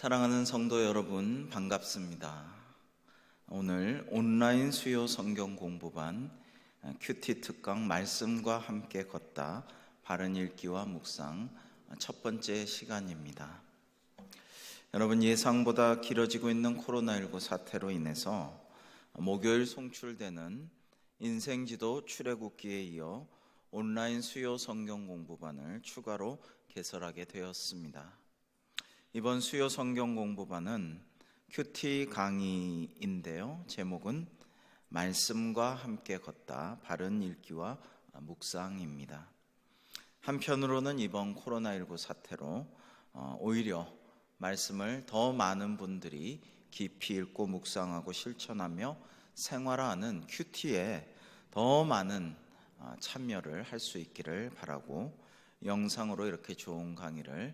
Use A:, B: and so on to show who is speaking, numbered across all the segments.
A: 사랑하는 성도 여러분, 반갑습니다. 오늘 온라인 수요 성경 공부반 큐티 특강 말씀과 함께 걷다 바른 읽기와 묵상 첫 번째 시간입니다. 여러분, 예상보다 길어지고 있는 코로나19 사태로 인해서 목요일 송출되는 인생지도 출애굽기에 이어 온라인 수요 성경 공부반을 추가로 개설하게 되었습니다. 이번 수요 성경 공부반은 큐티 강의인데요. 제목은 말씀과 함께 걷다 바른 읽기와 묵상입니다. 한편으로는 이번 코로나19 사태로 오히려 말씀을 더 많은 분들이 깊이 읽고 묵상하고 실천하며 생활하는 큐티에 더 많은 참여를 할 수 있기를 바라고 영상으로 이렇게 좋은 강의를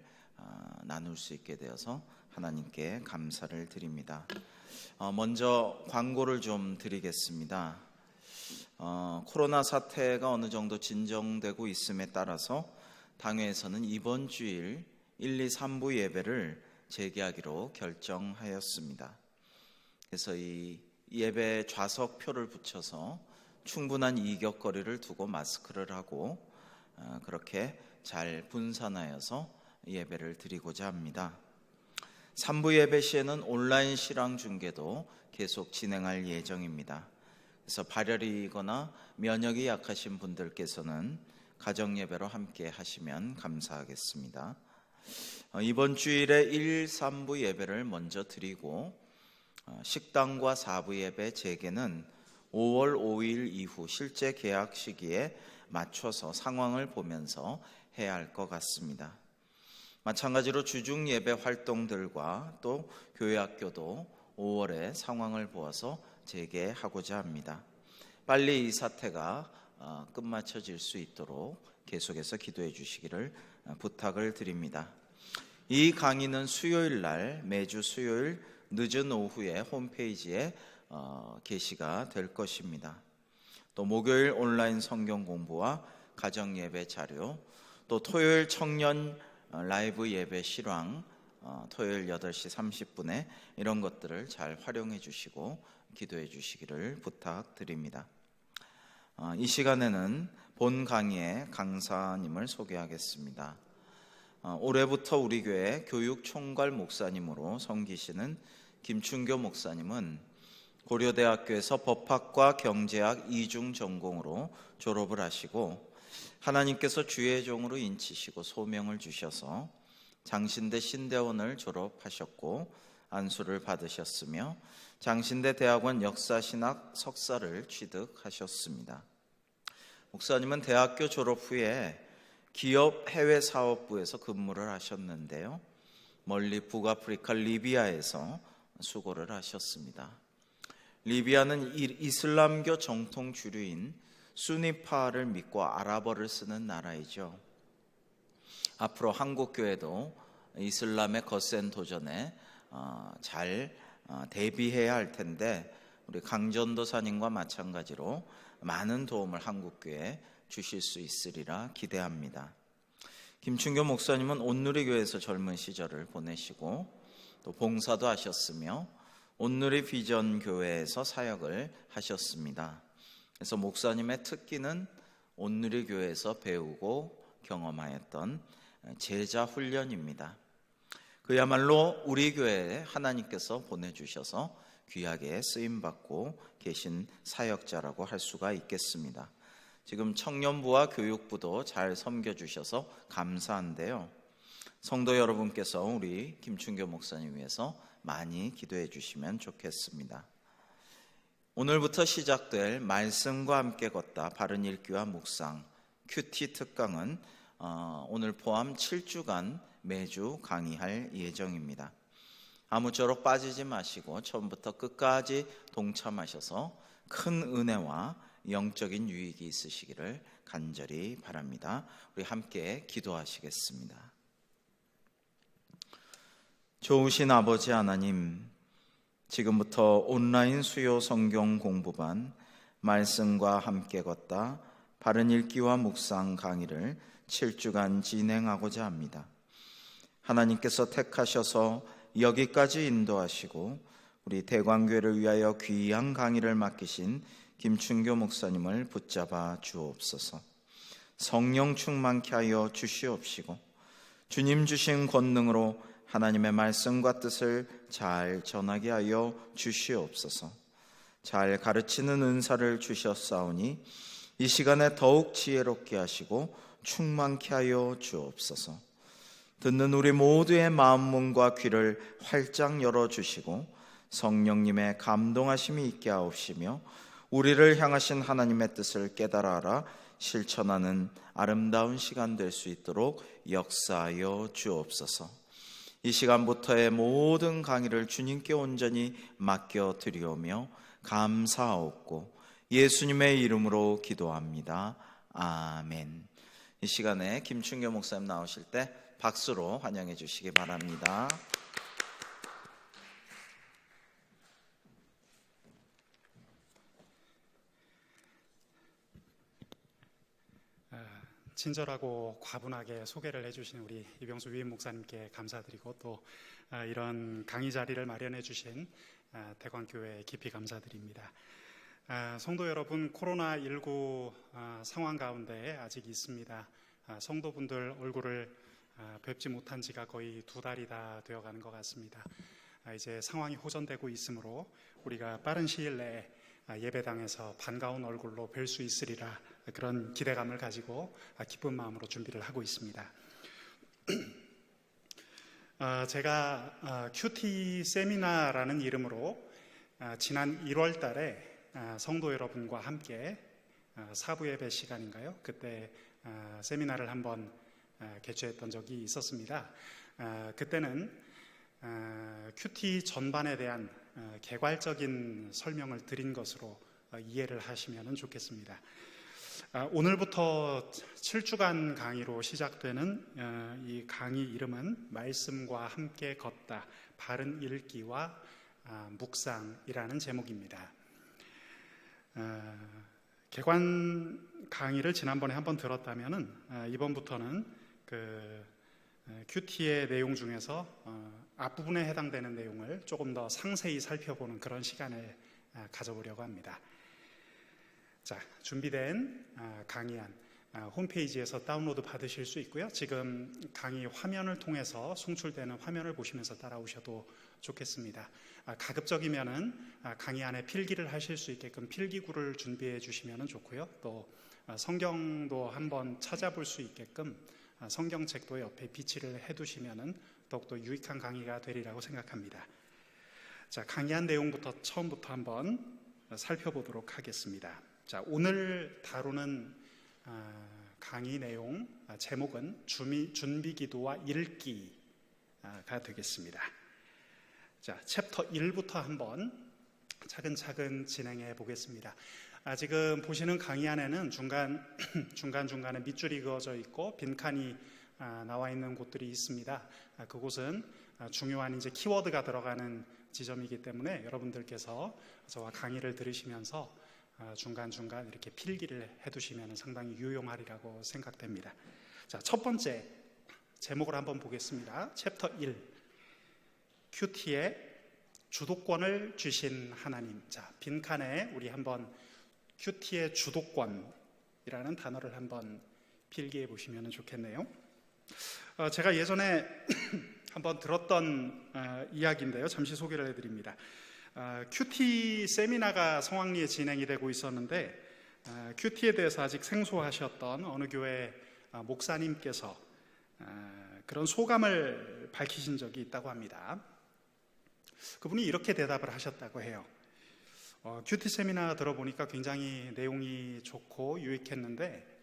A: 나눌 수 있게 되어서 하나님께 감사를 드립니다. 먼저 광고를 좀 드리겠습니다. 코로나 사태가 어느 정도 진정되고 있음에 따라서 당회에서는 이번 주일 1, 2, 3부 예배를 재개하기로 결정하였습니다. 그래서 이 예배 좌석표를 붙여서 충분한 이격거리를 두고 마스크를 하고 그렇게 잘 분산하여서 예배를 드리고자 합니다. 3부 예배 시에는 온라인 실황 중계도 계속 진행할 예정입니다. 그래서 발열이거나 면역이 약하신 분들께서는 가정 예배로 함께 하시면 감사하겠습니다. 이번 주일에 1, 3부 예배를 먼저 드리고 식당과 4부 예배 재개는 5월 5일 이후 실제 개학 시기에 맞춰서 상황을 보면서 해야 할 것 같습니다. 마찬가지로 주중 예배 활동들과 또 교회 학교도 5월에 상황을 보아서 재개하고자 합니다. 빨리 이 사태가 끝마쳐질 수 있도록 계속해서 기도해 주시기를 부탁을 드립니다. 이 강의는 수요일 날 매주 수요일 늦은 오후에 홈페이지에 게시가 될 것입니다. 또 목요일 온라인 성경 공부와 가정 예배 자료, 또 토요일 청년 라이브 예배 실황 토요일 8시 30분에 이런 것들을 잘 활용해 주시고 기도해 주시기를 부탁드립니다. 이 시간에는 본 강의의 강사님을 소개하겠습니다. 올해부터 우리 교회 교육총괄 목사님으로 섬기시는 김춘교 목사님은 고려대학교에서 법학과 경제학 이중 전공으로 졸업을 하시고 하나님께서 주의 종으로 인치시고 소명을 주셔서 장신대 신대원을 졸업하셨고 안수를 받으셨으며 장신대 대학원 역사신학 석사를 취득하셨습니다. 목사님은 대학교 졸업 후에 기업 해외사업부에서 근무를 하셨는데요. 멀리 북아프리카 리비아에서 수고를 하셨습니다. 리비아는 이슬람교 정통 주류인 수니파를 믿고 아랍어를 쓰는 나라이죠. 앞으로 한국교회도 이슬람의 거센 도전에 잘 대비해야 할 텐데 우리 강전도사님과 마찬가지로 많은 도움을 한국교회에 주실 수 있으리라 기대합니다. 김춘교 목사님은 온누리교회에서 젊은 시절을 보내시고 또 봉사도 하셨으며 온누리 비전 교회에서 사역을 하셨습니다. 그래서 목사님의 특기는 온누리 교회에서 배우고 경험하였던 제자 훈련입니다. 그야말로 우리 교회에 하나님께서 보내주셔서 귀하게 쓰임받고 계신 사역자라고 할 수가 있겠습니다. 지금 청년부와 교육부도 잘 섬겨주셔서 감사한데요. 성도 여러분께서 우리 김춘교 목사님 위해서 많이 기도해 주시면 좋겠습니다. 오늘부터 시작될 말씀과 함께 걷다 바른 읽기와 묵상 큐티 특강은 오늘 포함 7주간 매주 강의할 예정입니다. 아무쪼록 빠지지 마시고 처음부터 끝까지 동참하셔서 큰 은혜와 영적인 유익이 있으시기를 간절히 바랍니다. 우리 함께 기도하시겠습니다. 좋으신 아버지 하나님, 지금부터 온라인 수요 성경 공부반 말씀과 함께 걷다 바른 읽기와 묵상 강의를 7주간 진행하고자 합니다. 하나님께서 택하셔서 여기까지 인도하시고 우리 대광교회를 위하여 귀한 강의를 맡기신 김춘교 목사님을 붙잡아 주옵소서. 성령 충만케 하여 주시옵시고 주님 주신 권능으로 하나님의 말씀과 뜻을 잘 전하게 하여 주시옵소서. 잘 가르치는 은사를 주셨사오니 이 시간에 더욱 지혜롭게 하시고 충만케 하여 주옵소서. 듣는 우리 모두의 마음 문과 귀를 활짝 열어주시고 성령님의 감동하심이 있게 하옵시며 우리를 향하신 하나님의 뜻을 깨달아 알아 실천하는 아름다운 시간 될 수 있도록 역사하여 주옵소서. 이 시간부터의 모든 강의를 주님께 온전히 맡겨드리오며 감사하옵고 예수님의 이름으로 기도합니다. 아멘. 이 시간에 김춘교 목사님 나오실 때 박수로 환영해 주시기 바랍니다.
B: 친절하고 과분하게 소개를 해주신 우리 이병수 위임 목사님께 감사드리고 또 이런 강의 자리를 마련해 주신 대광교회 깊이 감사드립니다. 성도 여러분, 코로나19 상황 가운데 아직 있습니다. 성도분들 얼굴을 뵙지 못한 지가 거의 2달이 다 되어가는 것 같습니다. 이제 상황이 호전되고 있으므로 우리가 빠른 시일 내에 예배당에서 반가운 얼굴로 뵐 수 있으리라 그런 기대감을 가지고 기쁜 마음으로 준비를 하고 있습니다. 제가 큐티 세미나라는 이름으로 지난 1월 달에 성도 여러분과 함께 사부 예배 시간인가요? 그때 세미나를 한번 개최했던 적이 있었습니다. 그때는 큐티 전반에 대한 개괄적인 설명을 드린 것으로 이해를 하시면 좋겠습니다. 오늘부터 7주간 강의로 시작되는 이 강의 이름은 말씀과 함께 걷다, 바른 읽기와 묵상이라는 제목입니다. 개관 강의를 지난번에 한번 들었다면 이번부터는 그 큐티의 내용 중에서 앞부분에 해당되는 내용을 조금 더 상세히 살펴보는 그런 시간을 가져보려고 합니다. 자, 준비된 강의안 홈페이지에서 다운로드 받으실 수 있고요. 지금 강의 화면을 통해서 송출되는 화면을 보시면서 따라오셔도 좋겠습니다. 가급적이면은 강의 안에 필기를 하실 수 있게끔 필기구를 준비해 주시면 좋고요. 또 성경도 한번 찾아볼 수 있게끔 성경책도 옆에 비치를 해두시면 더욱더 유익한 강의가 되리라고 생각합니다. 자, 강의한 내용부터 처음부터 한번 살펴보도록 하겠습니다. 자, 오늘 다루는 강의 내용 제목은 준비기도와 읽기가 되겠습니다. 자, 챕터 1부터 한번 차근차근 진행해 보겠습니다. 지금 보시는 강의 안에는 중간중간에 밑줄이 그어져 있고 빈칸이 나와 있는 곳들이 있습니다. 그곳은 중요한 이제 키워드가 들어가는 지점이기 때문에 여러분들께서 저와 강의를 들으시면서 중간중간 이렇게 필기를 해두시면 상당히 유용하리라고 생각됩니다. 자, 첫 번째 제목을 한번 보겠습니다. 챕터 1, 큐티의 주도권을 주신 하나님. 자, 빈칸에 우리 한번 큐티의 주도권이라는 단어를 한번 필기해 보시면 좋겠네요. 제가 예전에 한번 들었던 이야기인데요. 잠시 소개를 해드립니다. 큐티 세미나가 성황리에 진행이 되고 있었는데 큐티에 대해서 아직 생소하셨던 어느 교회 목사님께서 그런 소감을 밝히신 적이 있다고 합니다. 그분이 이렇게 대답을 하셨다고 해요. 큐티 세미나 들어보니까 굉장히 내용이 좋고 유익했는데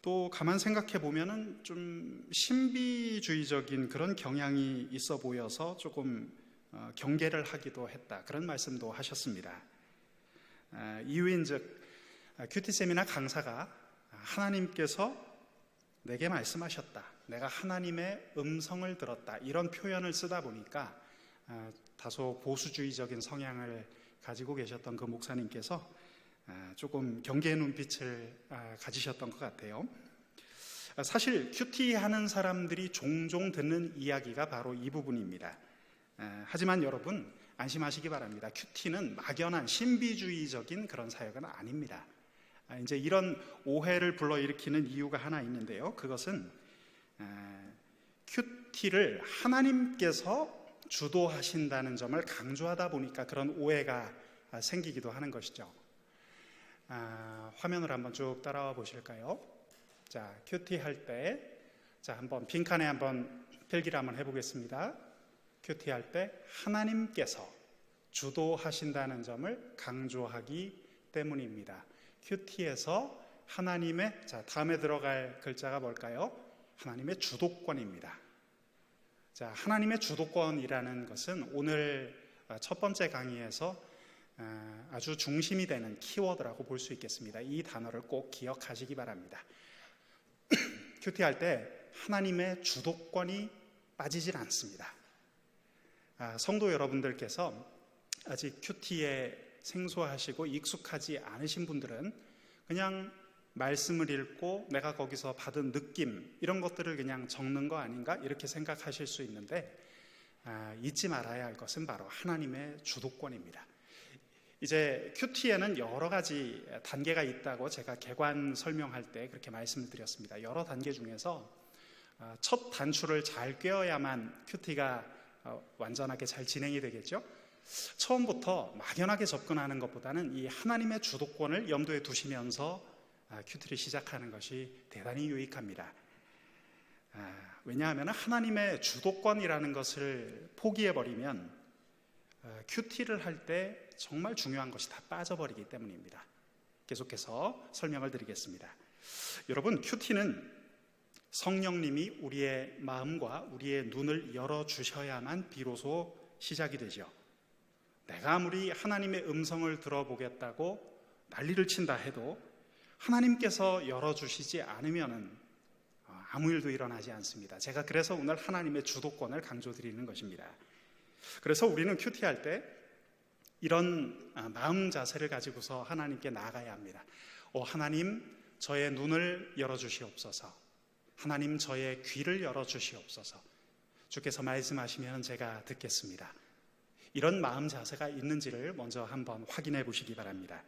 B: 또 가만 생각해 보면은 좀 신비주의적인 그런 경향이 있어 보여서 조금 경계를 하기도 했다. 그런 말씀도 하셨습니다. 이유인즉 큐티 세미나 강사가 하나님께서 내게 말씀하셨다. 내가 하나님의 음성을 들었다. 이런 표현을 쓰다 보니까 다소 보수주의적인 성향을 가지고 계셨던 그 목사님께서 조금 경계의 눈빛을 가지셨던 것 같아요. 사실 큐티 하는 사람들이 종종 듣는 이야기가 바로 이 부분입니다. 하지만 여러분 안심하시기 바랍니다. 큐티는 막연한 신비주의적인 그런 사역은 아닙니다. 이제 이런 오해를 불러일으키는 이유가 하나 있는데요. 그것은 큐티를 하나님께서 주도하신다는 점을 강조하다 보니까 그런 오해가 생기기도 하는 것이죠. 화면을 한번 쭉 따라와 보실까요? 자, 큐티 할 때, 자, 한번 빈칸에 한번 필기를 한번 해보겠습니다. 큐티 할 때 하나님께서 주도하신다는 점을 강조하기 때문입니다. 큐티에서 하나님의, 자, 다음에 들어갈 글자가 뭘까요? 하나님의 주도권입니다. 자, 하나님의 주도권이라는 것은 오늘 첫 번째 강의에서 아주 중심이 되는 키워드라고 볼 수 있겠습니다. 이 단어를 꼭 기억하시기 바랍니다. 큐티할 때 하나님의 주도권이 빠지질 않습니다. 성도 여러분들께서 아직 큐티에 생소하시고 익숙하지 않으신 분들은 그냥 말씀을 읽고 내가 거기서 받은 느낌 이런 것들을 그냥 적는 거 아닌가 이렇게 생각하실 수 있는데 잊지 말아야 할 것은 바로 하나님의 주도권입니다. 이제 큐티에는 여러 가지 단계가 있다고 제가 개관 설명할 때 그렇게 말씀을 드렸습니다. 여러 단계 중에서 첫 단추를 잘 꿰어야만 큐티가 완전하게 잘 진행이 되겠죠. 처음부터 막연하게 접근하는 것보다는 이 하나님의 주도권을 염두에 두시면서 큐티를 시작하는 것이 대단히 유익합니다. 왜냐하면 하나님의 주도권이라는 것을 포기해버리면 큐티를 할 때 정말 중요한 것이 다 빠져버리기 때문입니다. 계속해서 설명을 드리겠습니다. 여러분, 큐티는 성령님이 우리의 마음과 우리의 눈을 열어주셔야만 비로소 시작이 되죠. 내가 아무리 하나님의 음성을 들어보겠다고 난리를 친다 해도 하나님께서 열어주시지 않으면 아무 일도 일어나지 않습니다. 제가 그래서 오늘 하나님의 주도권을 강조드리는 것입니다. 그래서 우리는 큐티할 때 이런 마음 자세를 가지고서 하나님께 나아가야 합니다. 하나님, 저의 눈을 열어주시옵소서. 하나님, 저의 귀를 열어주시옵소서. 주께서 말씀하시면 제가 듣겠습니다. 이런 마음 자세가 있는지를 먼저 한번 확인해 보시기 바랍니다.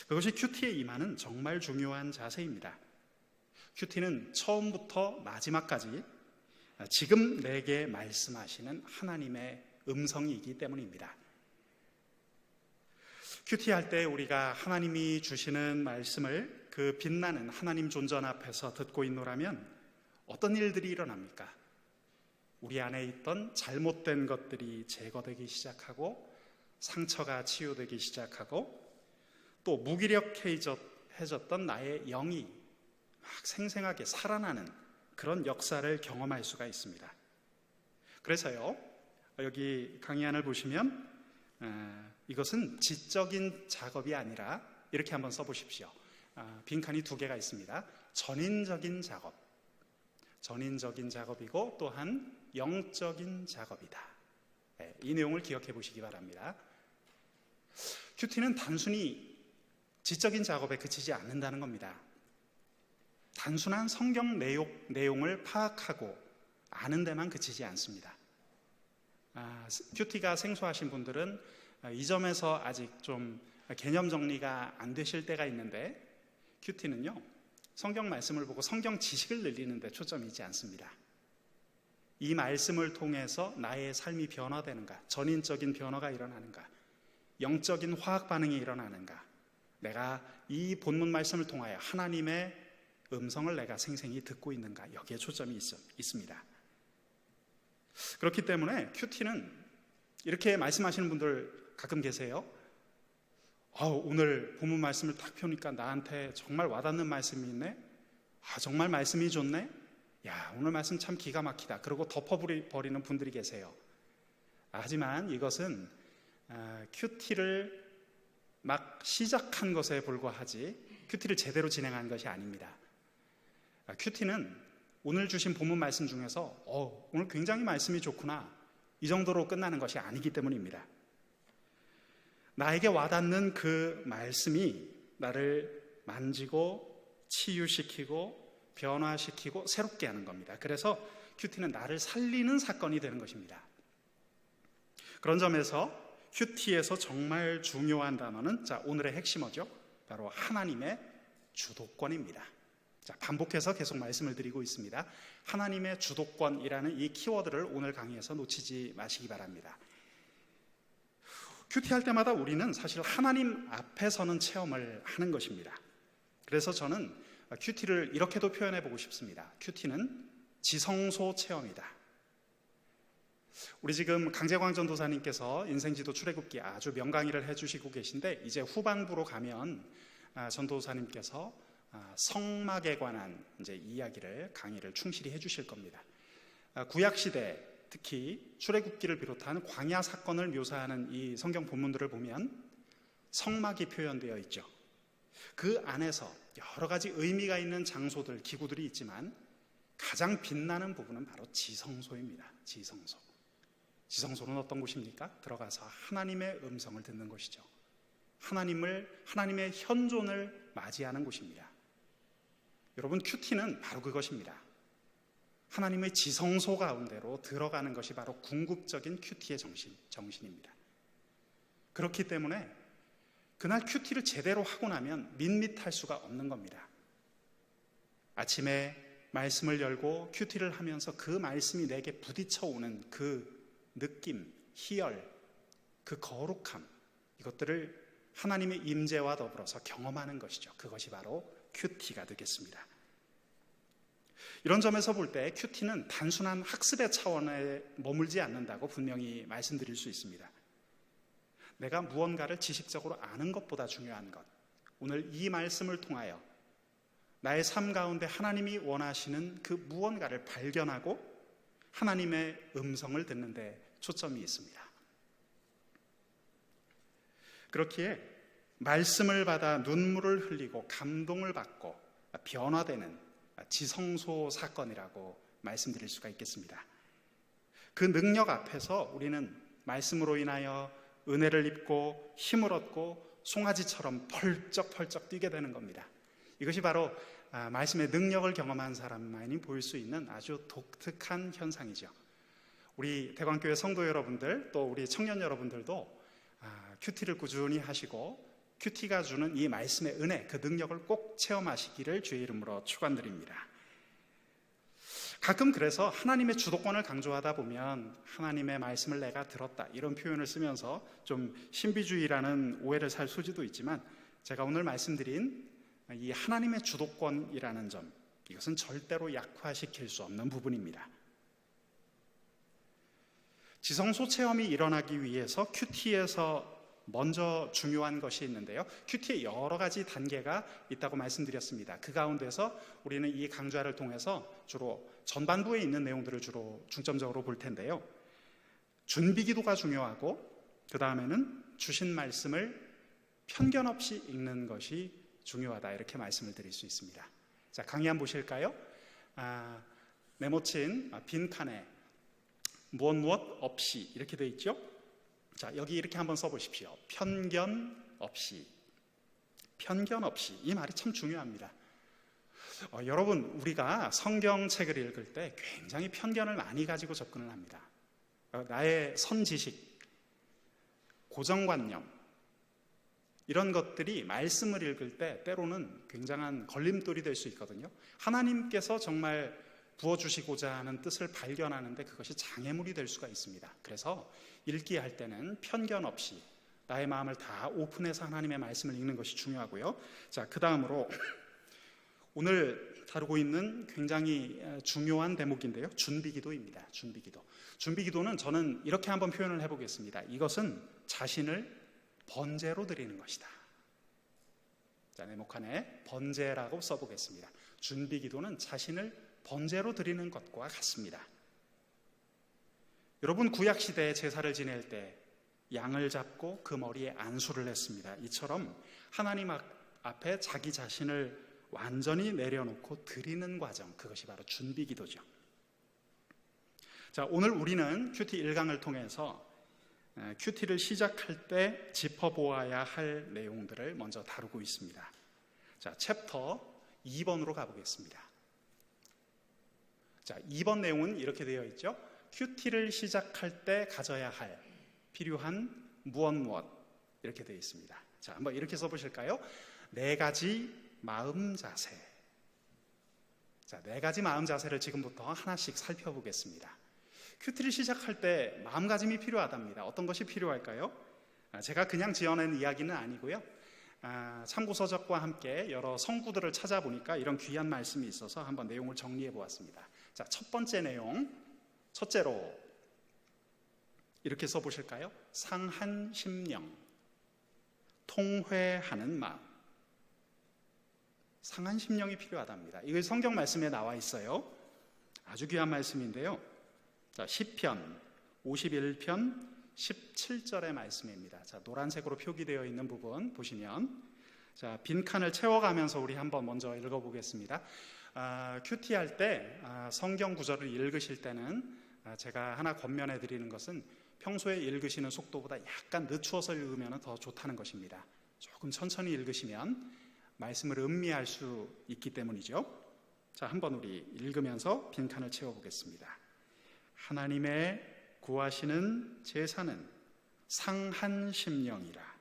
B: 그것이 큐티에 임하는 정말 중요한 자세입니다. 큐티는 처음부터 마지막까지 지금 내게 말씀하시는 하나님의 음성이기 때문입니다. 큐티할 때 우리가 하나님이 주시는 말씀을 그 빛나는 하나님 존전 앞에서 듣고 있노라면 어떤 일들이 일어납니까? 우리 안에 있던 잘못된 것들이 제거되기 시작하고 상처가 치유되기 시작하고 또 무기력해졌던 나의 영이 막 생생하게 살아나는 그런 역사를 경험할 수가 있습니다. 그래서요, 여기 강의안을 보시면 이것은 지적인 작업이 아니라 이렇게 한번 써보십시오. 빈칸이 2개가 있습니다. 전인적인 작업, 전인적인 작업이고 또한 영적인 작업이다. 이 내용을 기억해 보시기 바랍니다. 큐티는 단순히 지적인 작업에 그치지 않는다는 겁니다. 단순한 성경 내용을 파악하고 아는 데만 그치지 않습니다. 큐티가 생소하신 분들은 이 점에서 아직 좀 개념 정리가 안 되실 때가 있는데 큐티는요, 성경 말씀을 보고 성경 지식을 늘리는 데 초점이 있지 않습니다. 이 말씀을 통해서 나의 삶이 변화되는가, 전인적인 변화가 일어나는가, 영적인 화학 반응이 일어나는가, 내가 이 본문 말씀을 통하여 하나님의 음성을 내가 생생히 듣고 있는가, 여기에 초점이 있습니다. 그렇기 때문에 큐티는 이렇게 말씀하시는 분들 가끔 계세요. 오늘 본문 말씀을 딱 펴니까 나한테 정말 와닿는 말씀이 있네. 정말 말씀이 좋네. 야, 오늘 말씀 참 기가 막히다. 그러고 덮어버리는 분들이 계세요. 하지만 이것은 큐티를 막 시작한 것에 불과하지 큐티를 제대로 진행한 것이 아닙니다. 큐티는 오늘 주신 본문 말씀 중에서 오늘 굉장히 말씀이 좋구나, 이 정도로 끝나는 것이 아니기 때문입니다. 나에게 와닿는 그 말씀이 나를 만지고 치유시키고 변화시키고 새롭게 하는 겁니다. 그래서 큐티는 나를 살리는 사건이 되는 것입니다. 그런 점에서 큐티에서 정말 중요한 단어는 오늘의 핵심어죠. 바로 하나님의 주도권입니다. 반복해서 계속 말씀을 드리고 있습니다. 하나님의 주도권이라는 이 키워드를 오늘 강의에서 놓치지 마시기 바랍니다. 큐티 할 때마다 우리는 사실 하나님 앞에 서는 체험을 하는 것입니다. 그래서 저는 큐티를 이렇게도 표현해 보고 싶습니다. 큐티는 지성소 체험이다. 우리 지금 강재광 전도사님께서 인생지도 출애굽기 아주 명강의를 해주시고 계신데, 이제 후반부로 가면 전도사님께서 성막에 관한 이제 이야기를 강의를 충실히 해주실 겁니다. 구약 시대, 특히 출애굽기를 비롯한 광야 사건을 묘사하는 이 성경 본문들을 보면 성막이 표현되어 있죠. 그 안에서 여러 가지 의미가 있는 장소들, 기구들이 있지만 가장 빛나는 부분은 바로 지성소입니다. 지성소. 지성소는 어떤 곳입니까? 들어가서 하나님의 음성을 듣는 곳이죠. 하나님의 현존을 맞이하는 곳입니다. 여러분, 큐티는 바로 그것입니다. 하나님의 지성소 가운데로 들어가는 것이 바로 궁극적인 큐티의 정신입니다. 그렇기 때문에 그날 큐티를 제대로 하고 나면 밋밋할 수가 없는 겁니다. 아침에 말씀을 열고 큐티를 하면서 그 말씀이 내게 부딪혀 오는 그 느낌, 희열, 그 거룩함, 이것들을 하나님의 임재와 더불어서 경험하는 것이죠. 그것이 바로 큐티가 되겠습니다. 이런 점에서 볼 때 큐티는 단순한 학습의 차원에 머물지 않는다고 분명히 말씀드릴 수 있습니다. 내가 무언가를 지식적으로 아는 것보다 중요한 것, 오늘 이 말씀을 통하여 나의 삶 가운데 하나님이 원하시는 그 무언가를 발견하고 하나님의 음성을 듣는 데 초점이 있습니다. 그렇기에 말씀을 받아 눈물을 흘리고 감동을 받고 변화되는 지성소 사건이라고 말씀드릴 수가 있겠습니다. 그 능력 앞에서 우리는 말씀으로 인하여 은혜를 입고 힘을 얻고 송아지처럼 펄쩍펄쩍 뛰게 되는 겁니다. 이것이 바로 말씀의 능력을 경험한 사람만이 보일 수 있는 아주 독특한 현상이죠. 우리 대광교회 성도 여러분들, 또 우리 청년 여러분들도 큐티를 꾸준히 하시고 큐티가 주는 이 말씀의 은혜, 그 능력을 꼭 체험하시기를 주의 이름으로 축원드립니다. 가끔 그래서 하나님의 주도권을 강조하다 보면 하나님의 말씀을 내가 들었다, 이런 표현을 쓰면서 좀 신비주의라는 오해를 살 소지도 있지만, 제가 오늘 말씀드린 이 하나님의 주도권이라는 점, 이것은 절대로 약화시킬 수 없는 부분입니다. 지성소 체험이 일어나기 위해서 큐티에서 먼저 중요한 것이 있는데요. 큐티에 여러 가지 단계가 있다고 말씀드렸습니다. 그 가운데서 우리는 이 강좌를 통해서 주로 전반부에 있는 내용들을 주로 중점적으로 볼 텐데요. 준비 기도가 중요하고, 그 다음에는 주신 말씀을 편견 없이 읽는 것이 중요하다, 이렇게 말씀을 드릴 수 있습니다. 자, 강의 한번 보실까요? 네모친 빈 칸에 무엇 없이 이렇게 되어 있죠? 자, 여기 이렇게 한번 써보십시오. 편견 없이. 편견 없이. 이 말이 참 중요합니다. 여러분, 우리가 성경책을 읽을 때 굉장히 편견을 많이 가지고 접근을 합니다. 나의 선지식, 고정관념, 이런 것들이 말씀을 읽을 때 때로는 굉장한 걸림돌이 될 수 있거든요. 하나님께서 정말 부어주시고자 하는 뜻을 발견하는데 그것이 장애물이 될 수가 있습니다. 그래서 읽기 할 때는 편견 없이 나의 마음을 다 오픈해서 하나님의 말씀을 읽는 것이 중요하고요. 자, 그 다음으로 오늘 다루고 있는 굉장히 중요한 대목인데요. 준비기도입니다. 준비기도. 준비기도는 저는 이렇게 한번 표현을 해보겠습니다. 이것은 자신을 번제로 드리는 것이다. 자, 네모칸에 번제라고 써보겠습니다. 준비기도는 자신을 번제로 드리는 것과 같습니다. 여러분, 구약시대에 제사를 지낼 때 양을 잡고 그 머리에 안수를 했습니다. 이처럼 하나님 앞에 자기 자신을 완전히 내려놓고 드리는 과정, 그것이 바로 준비기도죠. 자, 오늘 우리는 큐티 1강을 통해서 큐티를 시작할 때 짚어보아야 할 내용들을 먼저 다루고 있습니다. 자, 챕터 2번으로 가보겠습니다. 자, 2번 내용은 이렇게 되어 있죠. 큐티를 시작할 때 가져야 할 필요한 무엇 이렇게 되어 있습니다. 자, 한번 이렇게 써보실까요? 4가지 마음 자세. 자, 4가지 마음 자세를 지금부터 하나씩 살펴보겠습니다. 큐티를 시작할 때 마음가짐이 필요하답니다. 어떤 것이 필요할까요? 제가 그냥 지어낸 이야기는 아니고요. 참고서적과 함께 여러 성구들을 찾아보니까 이런 귀한 말씀이 있어서 한번 내용을 정리해 보았습니다. 자, 첫 번째 내용, 첫째로 이렇게 써보실까요? 상한 심령, 통회하는 마음. 상한 심령이 필요하답니다. 이거 성경 말씀에 나와 있어요. 아주 귀한 말씀인데요. 자, 시편 51편 17절의 말씀입니다. 자, 노란색으로 표기되어 있는 부분 보시면, 자, 빈칸을 채워가면서 우리 한번 먼저 읽어보겠습니다. 큐티 할 때 성경 구절을 읽으실 때는 제가 하나 권면해 드리는 것은 평소에 읽으시는 속도보다 약간 늦추어서 읽으면 더 좋다는 것입니다. 조금 천천히 읽으시면 말씀을 음미할 수 있기 때문이죠. 자, 한번 우리 읽으면서 빈칸을 채워보겠습니다. 하나님의 구하시는 제사는 상한 심령이라.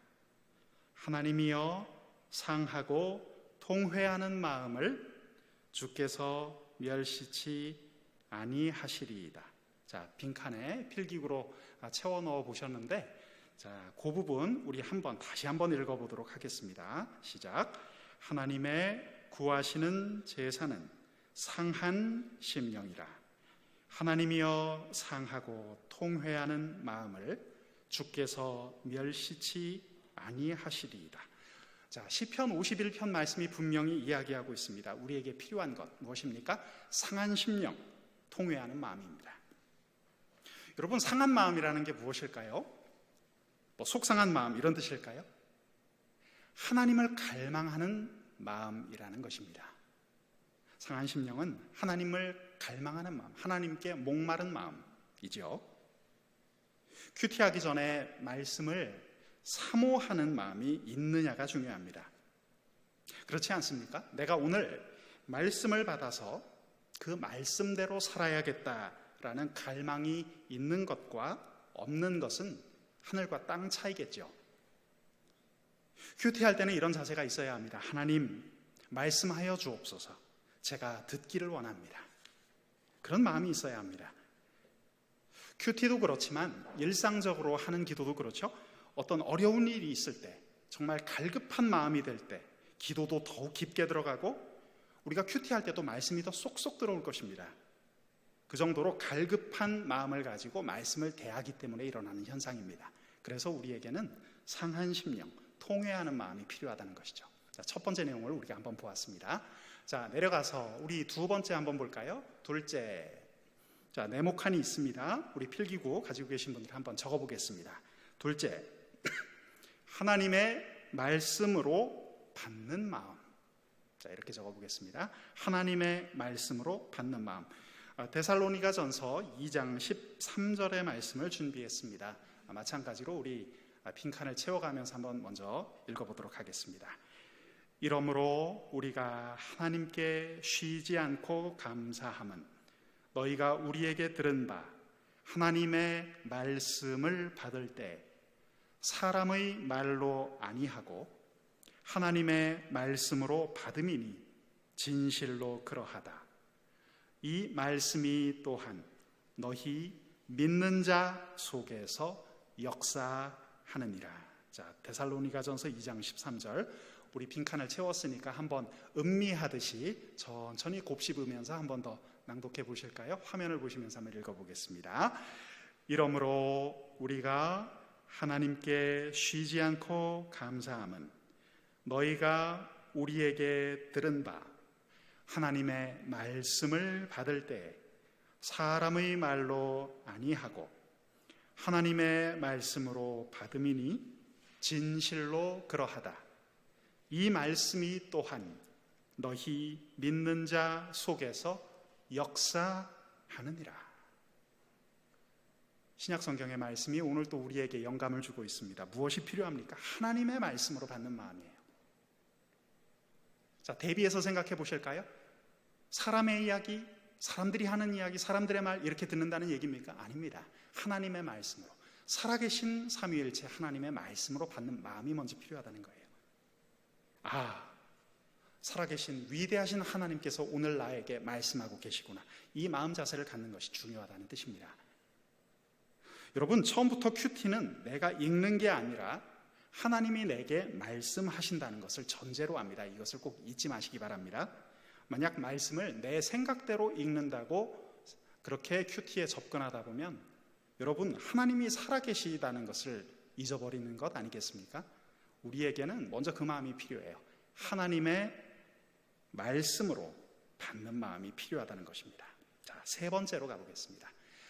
B: 하나님이여 상하고 통회하는 마음을 주께서 멸시치 아니하시리이다. 자, 빈칸에 필기구로 채워 넣어 보셨는데, 자, 그 부분 우리 다시 한번 읽어보도록 하겠습니다. 시작. 하나님의 구하시는 제사는 상한 심령이라. 하나님이여 상하고 통회하는 마음을 주께서 멸시치 아니하시리이다. 자, 시편 51편 말씀이 분명히 이야기하고 있습니다. 우리에게 필요한 것 무엇입니까? 상한 심령, 통회하는 마음입니다. 여러분, 상한 마음이라는 게 무엇일까요? 속상한 마음 이런 뜻일까요? 하나님을 갈망하는 마음이라는 것입니다. 상한 심령은 하나님을 갈망하는 마음, 하나님께 목마른 마음이죠. 큐티하기 전에 말씀을 사모하는 마음이 있느냐가 중요합니다. 그렇지 않습니까? 내가 오늘 말씀을 받아서 그 말씀대로 살아야겠다라는 갈망이 있는 것과 없는 것은 하늘과 땅 차이겠죠. 큐티할 때는 이런 자세가 있어야 합니다. 하나님, 말씀하여 주옵소서. 제가 듣기를 원합니다. 그런 마음이 있어야 합니다. 큐티도 그렇지만 일상적으로 하는 기도도 그렇죠. 어떤 어려운 일이 있을 때, 정말 갈급한 마음이 될 때 기도도 더욱 깊게 들어가고, 우리가 큐티할 때도 말씀이 더 쏙쏙 들어올 것입니다. 그 정도로 갈급한 마음을 가지고 말씀을 대하기 때문에 일어나는 현상입니다. 그래서 우리에게는 상한 심령, 통회하는 마음이 필요하다는 것이죠. 자, 첫 번째 내용을 우리가 한번 보았습니다. 자, 내려가서 우리 두 번째 한번 볼까요? 둘째. 자, 네모칸이 있습니다. 우리 필기구 가지고 계신 분들 한번 적어보겠습니다. 둘째, 하나님의 말씀으로 받는 마음. 자, 이렇게 적어보겠습니다. 하나님의 말씀으로 받는 마음. 데살로니가전서 2장 13절의 말씀을 준비했습니다. 마찬가지로 우리 빈칸을 채워가면서 한번 먼저 읽어보도록 하겠습니다. 이러므로 우리가 하나님께 쉬지 않고 감사함은 너희가 우리에게 들은 바 하나님의 말씀을 받을 때 사람의 말로 아니하고 하나님의 말씀으로 받음이니 진실로 그러하다. 이 말씀이 또한 너희 믿는 자 속에서 역사하느니라. 자, 데살로니가전서 2장 13절 우리 빈칸을 채웠으니까 한번 음미하듯이 천천히 곱씹으면서 한번 더 낭독해 보실까요? 화면을 보시면서 한번 읽어보겠습니다. 이러므로 우리가 하나님께 쉬지 않고 감사함은 너희가 우리에게 들은 바 하나님의 말씀을 받을 때 사람의 말로 아니하고 하나님의 말씀으로 받음이니 진실로 그러하다. 이 말씀이 또한 너희 믿는 자 속에서 역사하느니라. 신약성경의 말씀이 오늘 또 우리에게 영감을 주고 있습니다. 무엇이 필요합니까? 하나님의 말씀으로 받는 마음이에요. 자, 대비해서 생각해 보실까요? 사람의 이야기, 사람들이 하는 이야기, 사람들의 말 이렇게 듣는다는 얘기입니까? 아닙니다. 하나님의 말씀으로 살아계신 삼위일체 하나님의 말씀으로 받는 마음이 먼저 필요하다는 거예요. 살아계신 위대하신 하나님께서 오늘 나에게 말씀하고 계시구나. 이 마음 자세를 갖는 것이 중요하다는 뜻입니다. 여러분, 처음부터 큐티는 내가 읽는 게 아니라 하나님이 내게 말씀하신다는 것을 전제로 합니다. 이것을 꼭 잊지 마시기 바랍니다. 만약 말씀을 내 생각대로 읽는다고 그렇게 큐티에 접근하다 보면 여러분, 하나님이 살아계시다는 것을 잊어버리는 것 아니겠습니까? 우리에게는 먼저 그 마음이 필요해요. 하나님의 말씀으로 받는 마음이 필요하다는 것입니다. 자, 세 번째로 가보겠습니다.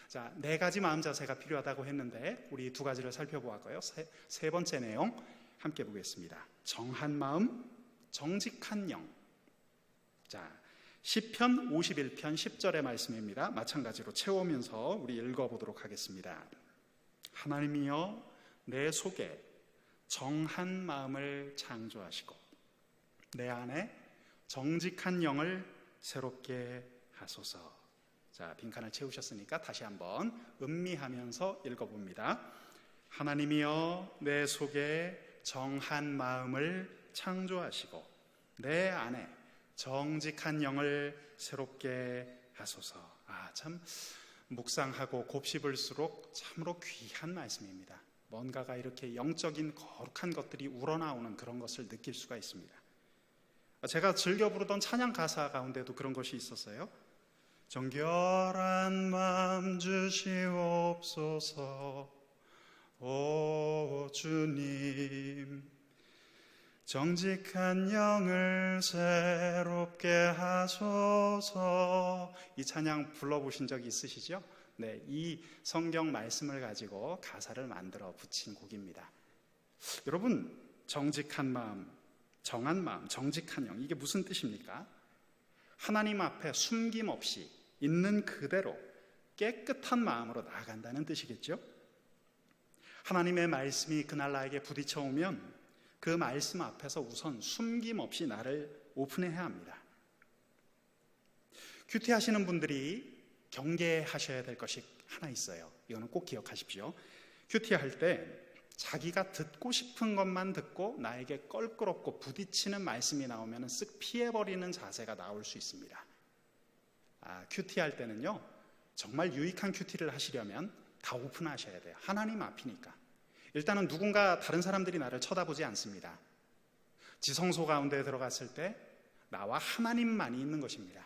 B: 자, 네 가지 마음 자세가 필요하다고 했는데 우리 두 가지를 살펴보았고요. 세 번째 내용 함께 보겠습니다. 정한 마음, 정직한 영. 자, 시편 51편 10절의 말씀입니다. 마찬가지로 채우면서 우리 읽어보도록 하겠습니다. 하나님이여 내 속에 정한 마음을 창조하시고 내 안에 정직한 영을 새롭게 하소서. 자, 빈칸을 채우셨으니까 다시 한번 음미하면서 읽어봅니다. 하나님이여 내 속에 정한 마음을 창조하시고 내 안에 정직한 영을 새롭게 하소서. 참 묵상하고 곱씹을수록 참으로 귀한 말씀입니다. 뭔가가 이렇게 영적인 거룩한 것들이 우러나오는 그런 것을 느낄 수가 있습니다. 제가 즐겨 부르던 찬양 가사 가운데도 그런 것이 있었어요. 정결한 마음 주시옵소서 오 주님, 정직한 영을 새롭게 하소서. 이 찬양 불러보신 적 있으시죠? 네, 이 성경 말씀을 가지고 가사를 만들어 붙인 곡입니다. 여러분, 정직한 마음, 정한 마음, 정직한 영, 이게 무슨 뜻입니까? 하나님 앞에 숨김없이 있는 그대로 깨끗한 마음으로 나아간다는 뜻이겠죠? 하나님의 말씀이 그날 나에게 부딪혀 오면 그 말씀 앞에서 우선 숨김없이 나를 오픈해야 합니다. 큐티 하시는 분들이 경계하셔야 될 것이 하나 있어요. 이거는 꼭 기억하십시오. 큐티 할 때 자기가 듣고 싶은 것만 듣고 나에게 껄끄럽고 부딪히는 말씀이 나오면 쓱 피해버리는 자세가 나올 수 있습니다. 큐티 할 때는요, 정말 유익한 큐티를 하시려면 다 오픈하셔야 돼요. 하나님 앞이니까. 일단은 누군가 다른 사람들이 나를 쳐다보지 않습니다. 지성소 가운데 들어갔을 때 나와 하나님만이 있는 것입니다.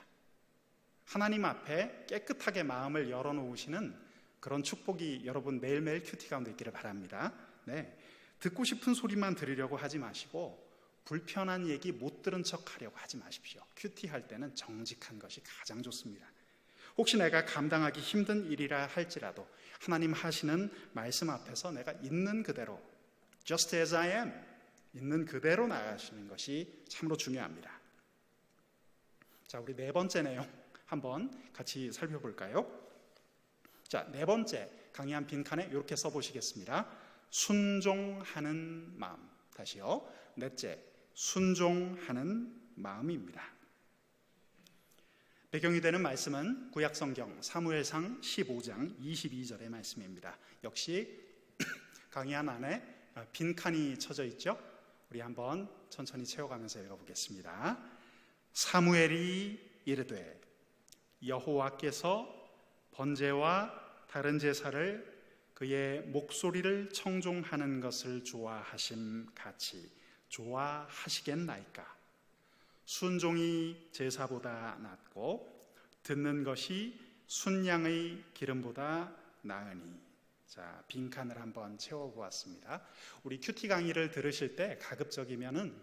B: 하나님 앞에 깨끗하게 마음을 열어놓으시는 그런 축복이 여러분 매일매일 큐티 가운데 있기를 바랍니다. 네, 듣고 싶은 소리만 들으려고 하지 마시고 불편한 얘기 못 들은 척 하려고 하지 마십시오. 큐티 할 때는 정직한 것이 가장 좋습니다. 혹시 내가 감당하기 힘든 일이라 할지라도 하나님 하시는 말씀 앞에서 내가 있는 그대로 just as I am, 있는 그대로 나가시는 것이 참으로 중요합니다. 자, 우리 네 번째 내용 한번 같이 살펴볼까요? 자, 네 번째 강의한 빈칸에 이렇게 써보시겠습니다. 순종하는 마음. 다시요. 넷째, 순종하는 마음입니다. 배경이 되는 말씀은 구약성경 사무엘상 15장 22절의 말씀입니다. 역시 강의한 안에 빈칸이 쳐져 있죠? 우리 한번 천천히 채워가면서 읽어보겠습니다. 사무엘이 이르되 여호와께서 번제와 다른 제사를 그의 목소리를 청종하는 것을 좋아하심 같이 좋아하시겠나이까. 순종이 제사보다 낫고 듣는 것이 순양의 기름보다 나으니. 자, 빈칸을 한번 채워보았습니다. 우리 큐티 강의를 들으실 때 가급적이면은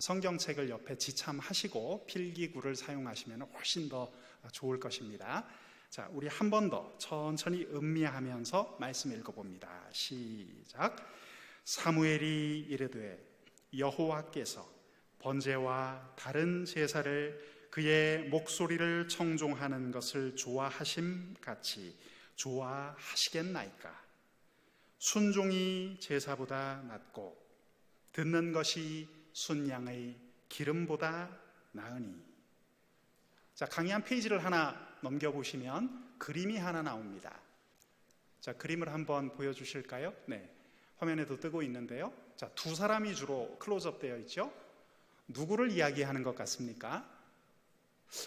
B: 성경책을 옆에 지참하시고 필기구를 사용하시면 훨씬 더 좋을 것입니다. 자, 우리 한 번 더 천천히 음미하면서 말씀 읽어봅니다. 시작. 사무엘이 이르되 여호와께서 번제와 다른 제사를 그의 목소리를 청종하는 것을 좋아하심 같이 좋아하시겠나이까. 순종이 제사보다 낫고 듣는 것이 순양의 기름보다 나으니. 자, 강의 한 페이지를 하나 넘겨보시면 그림이 하나 나옵니다. 자, 그림을 한번 보여주실까요? 네, 화면에도 뜨고 있는데요. 자, 두 사람이 주로 클로즈업 되어 있죠. 누구를 이야기하는 것 같습니까?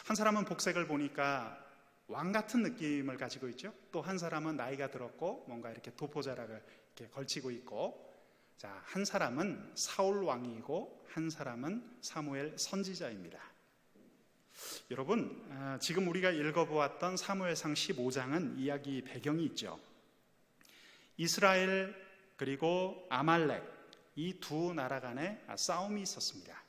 B: 한 사람은 복색을 보니까 왕 같은 느낌을 가지고 있죠. 또 한 사람은 나이가 들었고 뭔가 이렇게 도포자락을 이렇게 걸치고 있고, 자, 한 사람은 사울 왕이고 한 사람은 사무엘 선지자입니다. 여러분, 지금 우리가 읽어보았던 사무엘상 15장은 이야기 배경이 있죠. 이스라엘 그리고 아말렉, 이 두 나라 간에 싸움이 있었습니다.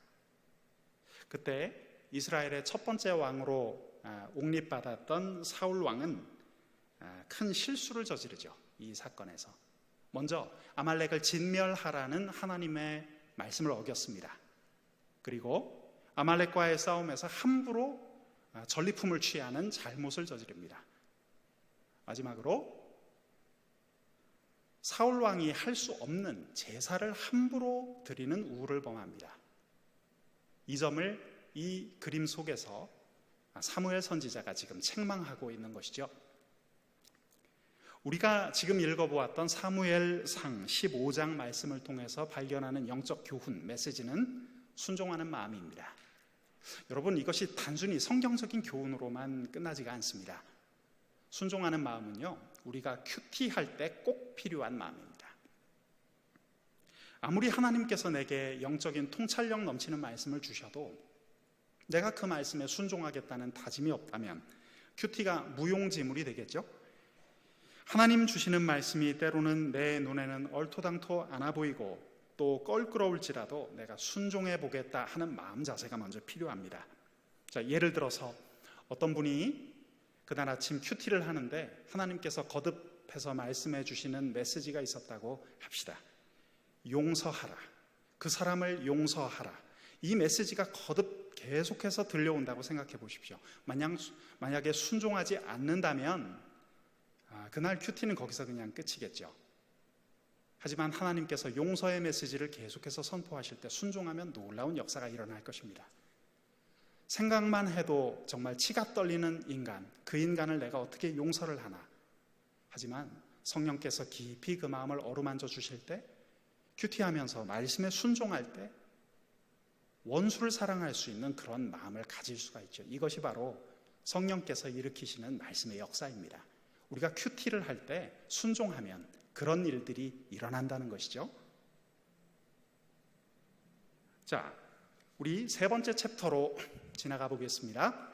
B: 그때 이스라엘의 첫 번째 왕으로 옹립받았던 사울 왕은 큰 실수를 저지르죠. 이 사건에서 먼저 아말렉을 진멸하라는 하나님의 말씀을 어겼습니다. 그리고 아말렉과의 싸움에서 함부로 전리품을 취하는 잘못을 저지릅니다. 마지막으로 사울 왕이 할 수 없는 제사를 함부로 드리는 우를 범합니다. 이 점을 이 그림 속에서 사무엘 선지자가 지금 책망하고 있는 것이죠. 우리가 지금 읽어보았던 사무엘상 15장 말씀을 통해서 발견하는 영적 교훈, 메시지는 순종하는 마음입니다. 여러분, 이것이 단순히 성경적인 교훈으로만 끝나지가 않습니다. 순종하는 마음은요, 우리가 큐티할 때 꼭 필요한 마음입니다. 아무리 하나님께서 내게 영적인 통찰력 넘치는 말씀을 주셔도 내가 그 말씀에 순종하겠다는 다짐이 없다면 큐티가 무용지물이 되겠죠. 하나님 주시는 말씀이 때로는 내 눈에는 얼토당토 않아 보이고 또 껄끄러울지라도 내가 순종해 보겠다 하는 마음 자세가 먼저 필요합니다. 자, 예를 들어서 어떤 분이 그날 아침 큐티를 하는데 하나님께서 거듭해서 말씀해 주시는 메시지가 있었다고 합시다. 용서하라. 그 사람을 용서하라. 이 메시지가 거듭 계속해서 들려온다고 생각해 보십시오. 만약에 순종하지 않는다면 그날 큐티는 거기서 그냥 끝이겠죠. 하지만 하나님께서 용서의 메시지를 계속해서 선포하실 때 순종하면 놀라운 역사가 일어날 것입니다. 생각만 해도 정말 치가 떨리는 인간, 그 인간을 내가 어떻게 용서를 하나. 하지만 성령께서 깊이 그 마음을 어루만져 주실 때, 큐티하면서 말씀에 순종할 때 원수를 사랑할 수 있는 그런 마음을 가질 수가 있죠. 이것이 바로 성령께서 일으키시는 말씀의 역사입니다. 우리가 큐티를 할 때 순종하면 그런 일들이 일어난다는 것이죠. 자, 우리 세 번째 챕터로 지나가 보겠습니다.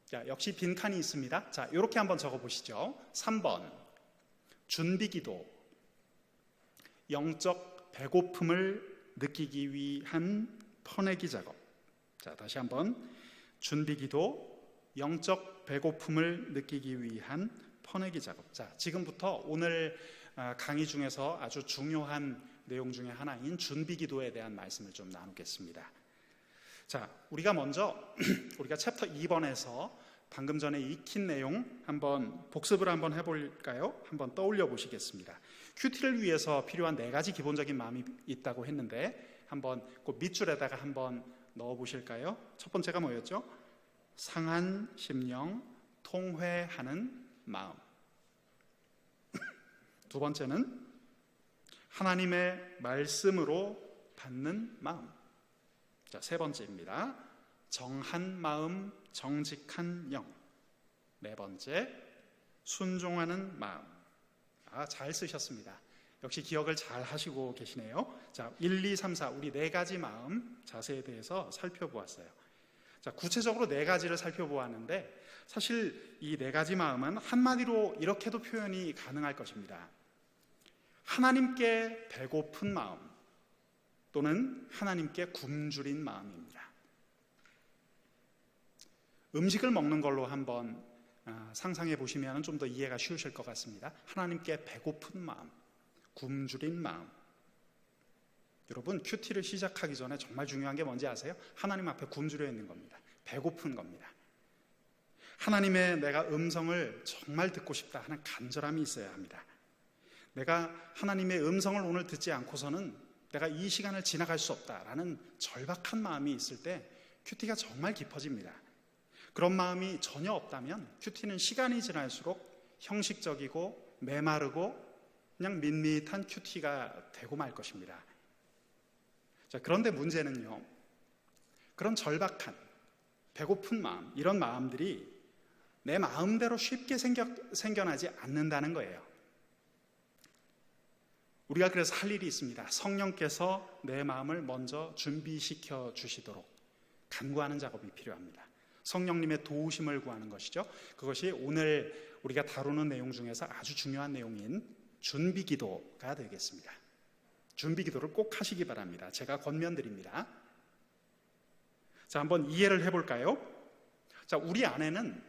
B: 자, 역시 빈칸이 있습니다. 자, 이렇게 한번 적어 보시죠. 3번, 준비기도, 영적 배고픔을 느끼기 위한 퍼내기 작업. 자, 다시 한번, 준비기도, 영적 배고픔을 느끼기 위한 퍼내기 작업. 자, 지금부터 오늘 강의 중에서 아주 중요한 내용 중에 하나인 준비기도에 대한 말씀을 좀 나누겠습니다. 자, 우리가 먼저 우리가 챕터 2번에서 방금 전에 익힌 내용 한번 복습을 한번 해볼까요? 한번 떠올려 보시겠습니다. 큐티를 위해서 필요한 4가지 기본적인 마음이 있다고 했는데 한번 그 밑줄에다가 한번 넣어 보실까요? 첫 번째가 뭐였죠? 상한 심령, 통회하는 마음. 두 번째는 하나님의 말씀으로 받는 마음. 자, 세 번째입니다. 정한 마음, 정직한 영. 네 번째, 순종하는 마음. 잘 쓰셨습니다. 역시 기억을 잘 하시고 계시네요. 자, 1, 2, 3, 4 우리 4가지 마음 자세에 대해서 살펴보았어요. 자, 구체적으로 4가지를 살펴보았는데 사실 이 4가지 마음은 한마디로 이렇게도 표현이 가능할 것입니다. 하나님께 배고픈 마음 또는 하나님께 굶주린 마음입니다. 음식을 먹는 걸로 한번 상상해 보시면 좀 더 이해가 쉬우실 것 같습니다. 하나님께 배고픈 마음, 굶주린 마음. 여러분, 큐티를 시작하기 전에 정말 중요한 게 뭔지 아세요? 하나님 앞에 굶주려 있는 겁니다. 배고픈 겁니다. 하나님의 내가 음성을 정말 듣고 싶다 하는 간절함이 있어야 합니다. 내가 하나님의 음성을 오늘 듣지 않고서는 내가 이 시간을 지나갈 수 없다라는 절박한 마음이 있을 때 큐티가 정말 깊어집니다. 그런 마음이 전혀 없다면 큐티는 시간이 지날수록 형식적이고 메마르고 그냥 밋밋한 큐티가 되고 말 것입니다. 자, 그런데 문제는요, 그런 절박한, 배고픈 마음, 이런 마음들이 내 마음대로 쉽게 생겨나지 않는다는 거예요. 우리가 그래서 할 일이 있습니다. 성령께서 내 마음을 먼저 준비시켜 주시도록 간구하는 작업이 필요합니다. 성령님의 도우심을 구하는 것이죠. 그것이 오늘 우리가 다루는 내용 중에서 아주 중요한 내용인 준비기도가 되겠습니다. 준비기도를 꼭 하시기 바랍니다. 제가 권면드립니다. 자, 한번 이해를 해볼까요? 자, 우리 안에는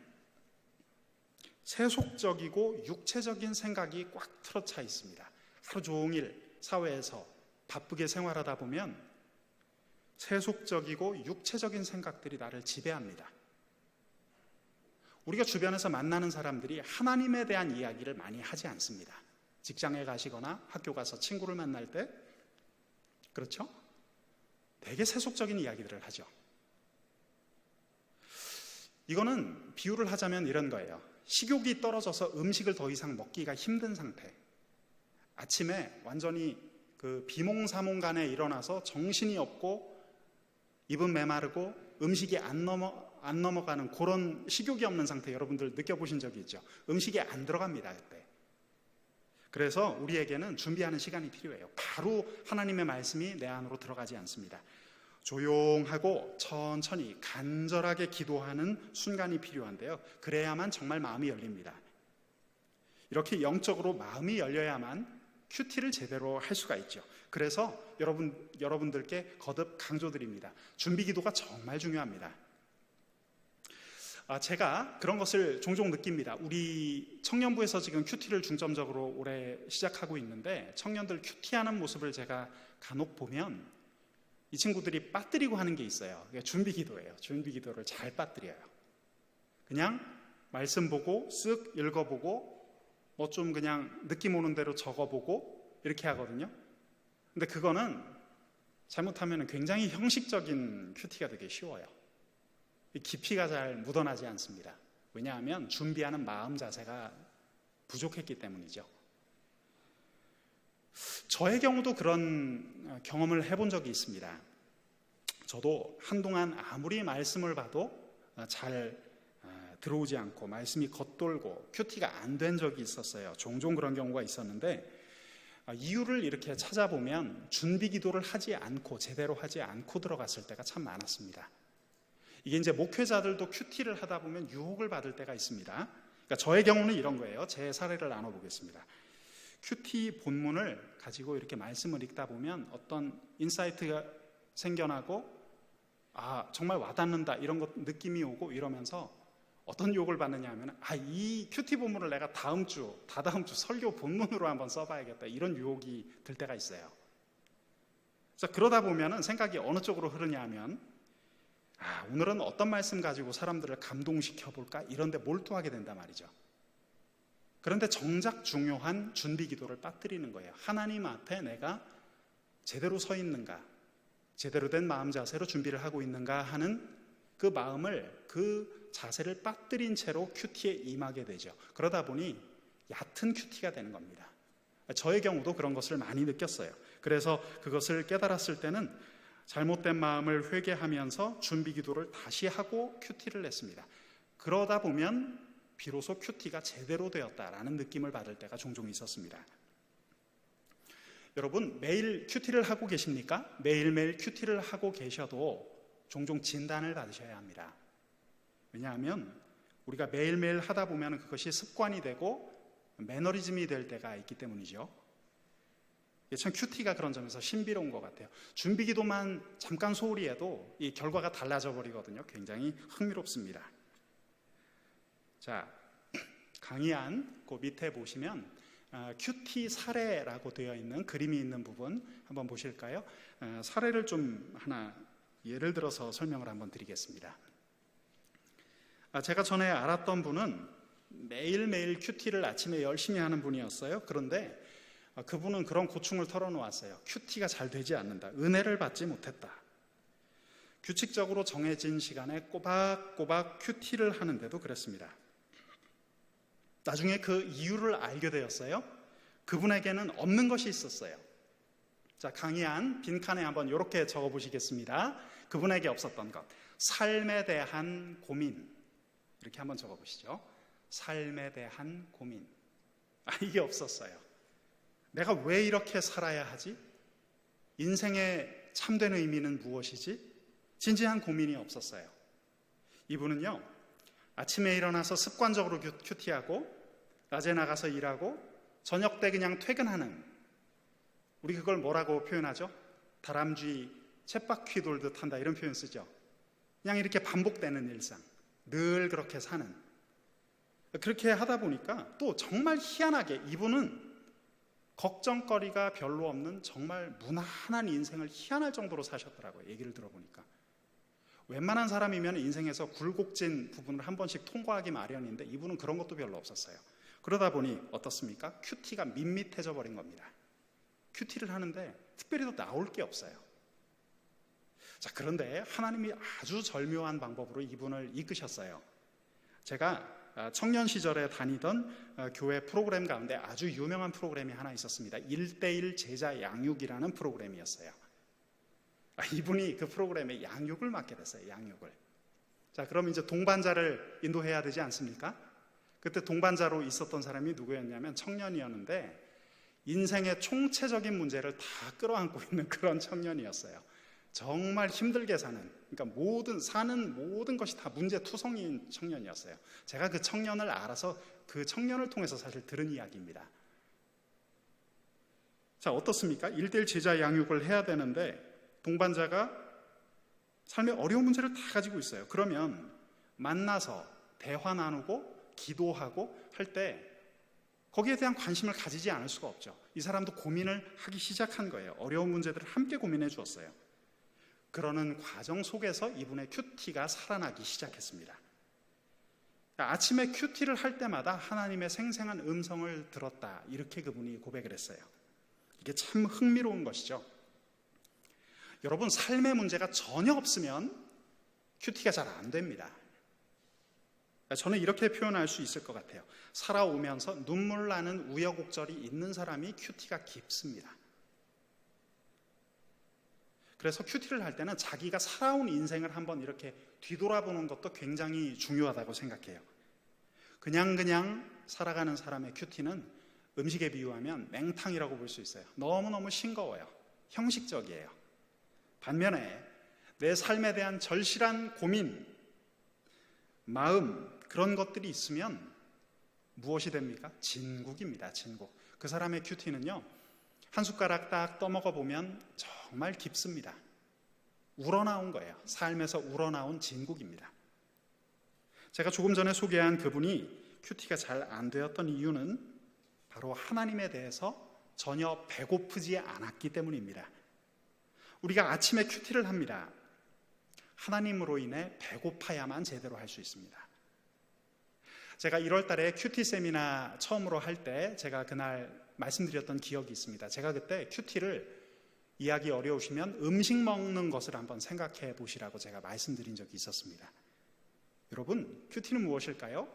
B: 세속적이고 육체적인 생각이 꽉 틀어차 있습니다. 하루 종일 사회에서 바쁘게 생활하다 보면 세속적이고 육체적인 생각들이 나를 지배합니다. 우리가 주변에서 만나는 사람들이 하나님에 대한 이야기를 많이 하지 않습니다. 직장에 가시거나 학교 가서 친구를 만날 때, 그렇죠? 되게 세속적인 이야기들을 하죠. 이거는 비유를 하자면 이런 거예요. 식욕이 떨어져서 음식을 더 이상 먹기가 힘든 상태. 아침에 완전히 그 비몽사몽간에 일어나서 정신이 없고 입은 메마르고 음식이 안 넘어가는 그런 식욕이 없는 상태, 여러분들 느껴보신 적이 있죠? 음식이 안 들어갑니다, 그때. 그래서 우리에게는 준비하는 시간이 필요해요. 바로 하나님의 말씀이 내 안으로 들어가지 않습니다. 조용하고 천천히 간절하게 기도하는 순간이 필요한데요. 그래야만 정말 마음이 열립니다. 이렇게 영적으로 마음이 열려야만 큐티를 제대로 할 수가 있죠. 그래서 여러분들께 거듭 강조드립니다. 준비기도가 정말 중요합니다. 제가 그런 것을 종종 느낍니다. 우리 청년부에서 지금 큐티를 중점적으로 올해 시작하고 있는데, 청년들 큐티하는 모습을 제가 간혹 보면 이 친구들이 빠뜨리고 하는 게 있어요. 그게 준비기도예요. 준비기도를 잘 빠뜨려요. 그냥 말씀 보고 쓱 읽어보고 뭐 좀 그냥 느낌 오는 대로 적어보고 이렇게 하거든요. 근데 그거는 잘못하면 굉장히 형식적인 큐티가 되게 쉬워요. 깊이가 잘 묻어나지 않습니다. 왜냐하면 준비하는 마음 자세가 부족했기 때문이죠. 저의 경우도 그런 경험을 해본 적이 있습니다. 저도 한동안 아무리 말씀을 봐도 잘 들어오지 않고 말씀이 겉돌고 큐티가 안 된 적이 있었어요. 종종 그런 경우가 있었는데, 이유를 이렇게 찾아보면 준비기도를 하지 않고, 제대로 하지 않고 들어갔을 때가 참 많았습니다. 이게 이제 목회자들도 큐티를 하다 보면 유혹을 받을 때가 있습니다. 그러니까 저의 경우는 이런 거예요. 제 사례를 나눠보겠습니다. 큐티 본문을 가지고 이렇게 말씀을 읽다 보면 어떤 인사이트가 생겨나고, 정말 와닿는다, 이런 것 느낌이 오고 이러면서 어떤 유혹을 받느냐 하면, 이 큐티 본문을 내가 다다음 주 설교 본문으로 한번 써봐야겠다, 이런 유혹이 들 때가 있어요. 그래서 그러다 보면은 생각이 어느 쪽으로 흐르냐 하면, 오늘은 어떤 말씀 가지고 사람들을 감동시켜 볼까, 이런 데 몰두하게 된단 말이죠. 그런데 정작 중요한 준비기도를 빠뜨리는 거예요. 하나님 앞에 내가 제대로 서 있는가, 제대로 된 마음 자세로 준비를 하고 있는가 하는 그 마음을, 그 자세를 빠뜨린 채로 큐티에 임하게 되죠. 그러다 보니 얕은 큐티가 되는 겁니다. 저의 경우도 그런 것을 많이 느꼈어요. 그래서 그것을 깨달았을 때는 잘못된 마음을 회개하면서 준비기도를 다시 하고 큐티를 냈습니다. 그러다 보면 비로소 큐티가 제대로 되었다라는 느낌을 받을 때가 종종 있었습니다. 여러분, 매일 큐티를 하고 계십니까? 매일매일 큐티를 하고 계셔도 종종 진단을 받으셔야 합니다. 왜냐하면 우리가 매일매일 하다 보면 그것이 습관이 되고 매너리즘이 될 때가 있기 때문이죠. 참 큐티가 그런 점에서 신비로운 것 같아요. 준비기도만 잠깐 소홀히 해도 이 결과가 달라져 버리거든요. 굉장히 흥미롭습니다. 자, 강의안 그 밑에 보시면 큐티 사례라고 되어 있는 그림이 있는 부분 한번 보실까요? 사례를 좀 하나 예를 들어서 설명을 한번 드리겠습니다. 제가 전에 알았던 분은 매일매일 큐티를 아침에 열심히 하는 분이었어요. 그런데 그분은 그런 고충을 털어놓았어요. 큐티가 잘 되지 않는다. 은혜를 받지 못했다. 규칙적으로 정해진 시간에 꼬박꼬박 큐티를 하는데도 그랬습니다. 나중에 그 이유를 알게 되었어요. 그분에게는 없는 것이 있었어요. 자, 강의 빈칸에 한번 이렇게 적어보시겠습니다. 그분에게 없었던 것. 삶에 대한 고민. 이렇게 한번 적어보시죠. 삶에 대한 고민. 이게 없었어요. 내가 왜 이렇게 살아야 하지? 인생의 참된 의미는 무엇이지? 진지한 고민이 없었어요. 이분은요, 아침에 일어나서 습관적으로 큐티하고, 낮에 나가서 일하고, 저녁 때 그냥 퇴근하는, 우리 그걸 뭐라고 표현하죠? 다람쥐 쳇바퀴 돌듯 한다, 이런 표현 쓰죠. 그냥 이렇게 반복되는 일상, 늘 그렇게 사는. 그렇게 하다 보니까 또 정말 희한하게 이분은 걱정거리가 별로 없는 정말 무난한 인생을 희한할 정도로 사셨더라고요. 얘기를 들어보니까. 웬만한 사람이면 인생에서 굴곡진 부분을 한 번씩 통과하기 마련인데 이분은 그런 것도 별로 없었어요. 그러다 보니 어떻습니까? 큐티가 밋밋해져 버린 겁니다. 큐티를 하는데 특별히 더 나올 게 없어요. 자, 그런데 하나님이 아주 절묘한 방법으로 이분을 이끄셨어요. 제가 청년 시절에 다니던 교회 프로그램 가운데 아주 유명한 프로그램이 하나 있었습니다. 1:1 제자 양육이라는 프로그램이었어요. 이분이 그 프로그램의 양육을 맡게 됐어요. 양육을. 자, 그럼 이제 동반자를 인도해야 되지 않습니까? 그때 동반자로 있었던 사람이 누구였냐면 청년이었는데 인생의 총체적인 문제를 다 끌어안고 있는 그런 청년이었어요. 정말 힘들게 사는, 그러니까 사는 모든 것이 다 문제투성이인 청년이었어요. 제가 그 청년을 알아서 그 청년을 통해서 사실 들은 이야기입니다. 자, 어떻습니까? 1:1 제자 양육을 해야 되는데 동반자가 삶의 어려운 문제를 다 가지고 있어요. 그러면 만나서 대화 나누고 기도하고 할 때 거기에 대한 관심을 가지지 않을 수가 없죠. 이 사람도 고민을 하기 시작한 거예요. 어려운 문제들을 함께 고민해 주었어요. 그러는 과정 속에서 이분의 큐티가 살아나기 시작했습니다. 아침에 큐티를 할 때마다 하나님의 생생한 음성을 들었다, 이렇게 그분이 고백을 했어요. 이게 참 흥미로운 것이죠. 여러분, 삶의 문제가 전혀 없으면 큐티가 잘 안 됩니다. 저는 이렇게 표현할 수 있을 것 같아요. 살아오면서 눈물 나는 우여곡절이 있는 사람이 큐티가 깊습니다. 그래서 큐티를 할 때는 자기가 살아온 인생을 한번 이렇게 뒤돌아보는 것도 굉장히 중요하다고 생각해요. 그냥 살아가는 사람의 큐티는 음식에 비유하면 맹탕이라고 볼 수 있어요. 너무너무 싱거워요. 형식적이에요. 반면에 내 삶에 대한 절실한 고민, 마음, 그런 것들이 있으면 무엇이 됩니까? 진국입니다. 진국. 그 사람의 큐티는요, 한 숟가락 딱 떠먹어 보면 정말 깊습니다. 우러나온 거예요. 삶에서 우러나온 진국입니다. 제가 조금 전에 소개한 그분이 큐티가 잘 안 되었던 이유는 바로 하나님에 대해서 전혀 배고프지 않았기 때문입니다. 우리가 아침에 큐티를 합니다. 하나님으로 인해 배고파야만 제대로 할 수 있습니다. 제가 1월 달에 큐티 세미나 처음으로 할 때 제가 그날 말씀드렸던 기억이 있습니다. 제가 그때 큐티를 이해하기 어려우시면 음식 먹는 것을 한번 생각해 보시라고 제가 말씀드린 적이 있었습니다. 여러분, 큐티는 무엇일까요?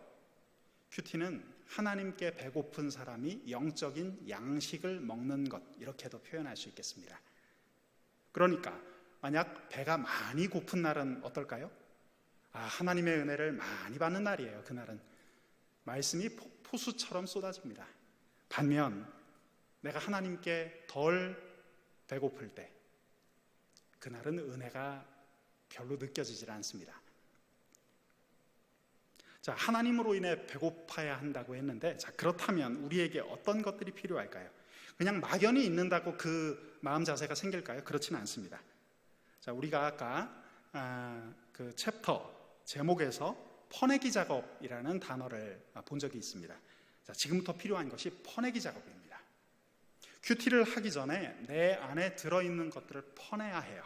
B: 큐티는 하나님께 배고픈 사람이 영적인 양식을 먹는 것, 이렇게도 표현할 수 있겠습니다. 그러니까 만약 배가 많이 고픈 날은 어떨까요? 하나님의 은혜를 많이 받는 날이에요. 그날은 말씀이 폭포수처럼 쏟아집니다. 반면 내가 하나님께 덜 배고플 때 그날은 은혜가 별로 느껴지질 않습니다. 자, 하나님으로 인해 배고파야 한다고 했는데, 자, 그렇다면 우리에게 어떤 것들이 필요할까요? 그냥 막연히 있는다고 그 마음 자세가 생길까요? 그렇지는 않습니다. 자, 우리가 아까 그 챕터 제목에서 퍼내기 작업이라는 단어를 본 적이 있습니다. 자, 지금부터 필요한 것이 퍼내기 작업입니다. 큐티를 하기 전에 내 안에 들어있는 것들을 퍼내야 해요.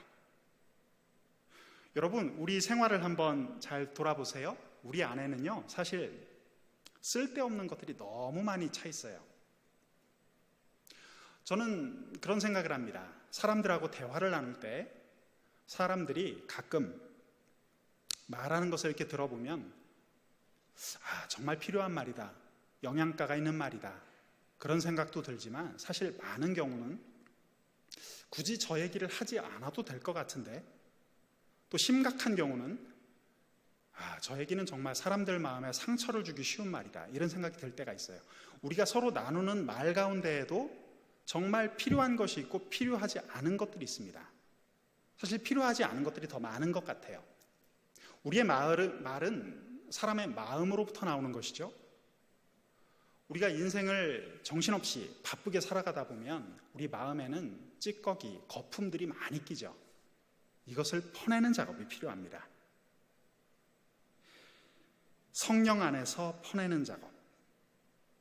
B: 여러분, 우리 생활을 한번 잘 돌아보세요. 우리 안에는요, 사실 쓸데없는 것들이 너무 많이 차 있어요. 저는 그런 생각을 합니다. 사람들하고 대화를 나눌 때 사람들이 가끔 말하는 것을 이렇게 들어보면 정말 필요한 말이다, 영양가가 있는 말이다. 그런 생각도 들지만 사실 많은 경우는 굳이 저 얘기를 하지 않아도 될 것 같은데, 또 심각한 경우는 저 얘기는 정말 사람들 마음에 상처를 주기 쉬운 말이다, 이런 생각이 들 때가 있어요. 우리가 서로 나누는 말 가운데에도 정말 필요한 것이 있고 필요하지 않은 것들이 있습니다. 사실 필요하지 않은 것들이 더 많은 것 같아요. 우리의 말은 사람의 마음으로부터 나오는 것이죠. 우리가 인생을 정신없이 바쁘게 살아가다 보면 우리 마음에는 찌꺼기, 거품들이 많이 끼죠. 이것을 퍼내는 작업이 필요합니다. 성령 안에서 퍼내는 작업,